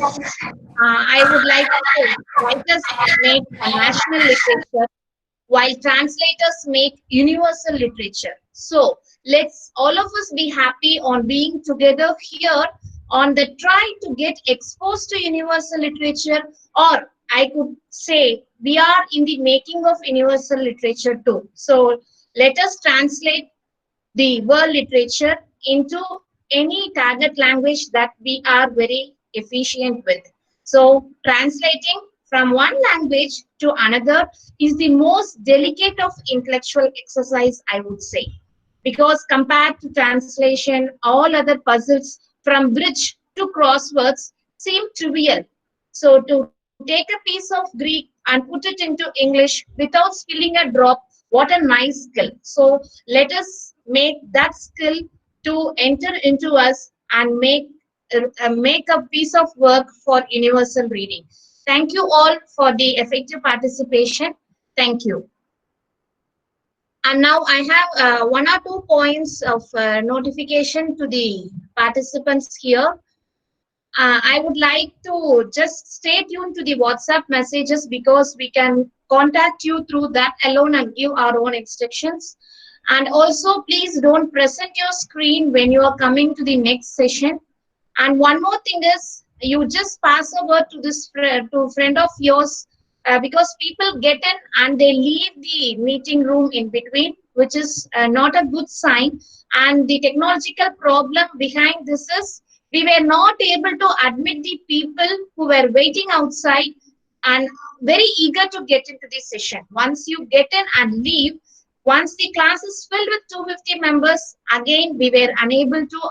I would like to say, writers make a national literature while translators make universal literature. So, let's all of us be happy on being together here on the try to get exposed to universal literature, or I could say we are in the making of universal literature too. So, let us translate the world literature into any target language that we are very efficient with. So translating from one language to another is the most delicate of intellectual exercise, I would say, because compared to translation, all other puzzles from bridge to crosswords seem trivial. So to take a piece of Greek and put it into English without spilling a drop, what a nice skill. So let us make that skill to enter into us and make a piece of work for universal reading. Thank you all for the effective participation. Thank you. And now I have one or two points of notification to the participants here. I would like to just stay tuned to the WhatsApp messages because we can contact you through that alone and give our own instructions. And also, please don't present your screen when you are coming to the next session. And one more thing is, you just pass a word to this to friend of yours because people get in and they leave the meeting room in between, which is not a good sign. And the technological problem behind this is we were not able to admit the people who were waiting outside and very eager to get into the session. Once you get in and leave, once the class is filled with 250 members, again, we were unable to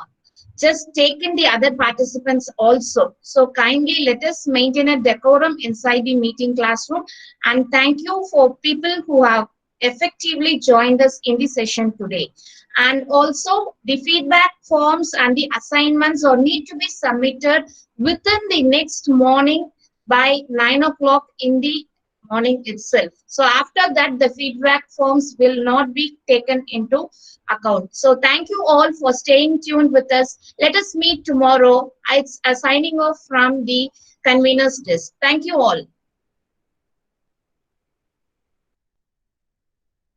just take in the other participants also. So kindly let us maintain a decorum inside the meeting classroom. And thank you for people who have effectively joined us in the session today. And also the feedback forms and the assignments or need to be submitted within the next morning by 9 o'clock in the morning itself. So after that, the feedback forms will not be taken into account. So thank you all for staying tuned with us. Let us meet tomorrow. It's a signing off from the convener's desk. Thank you all.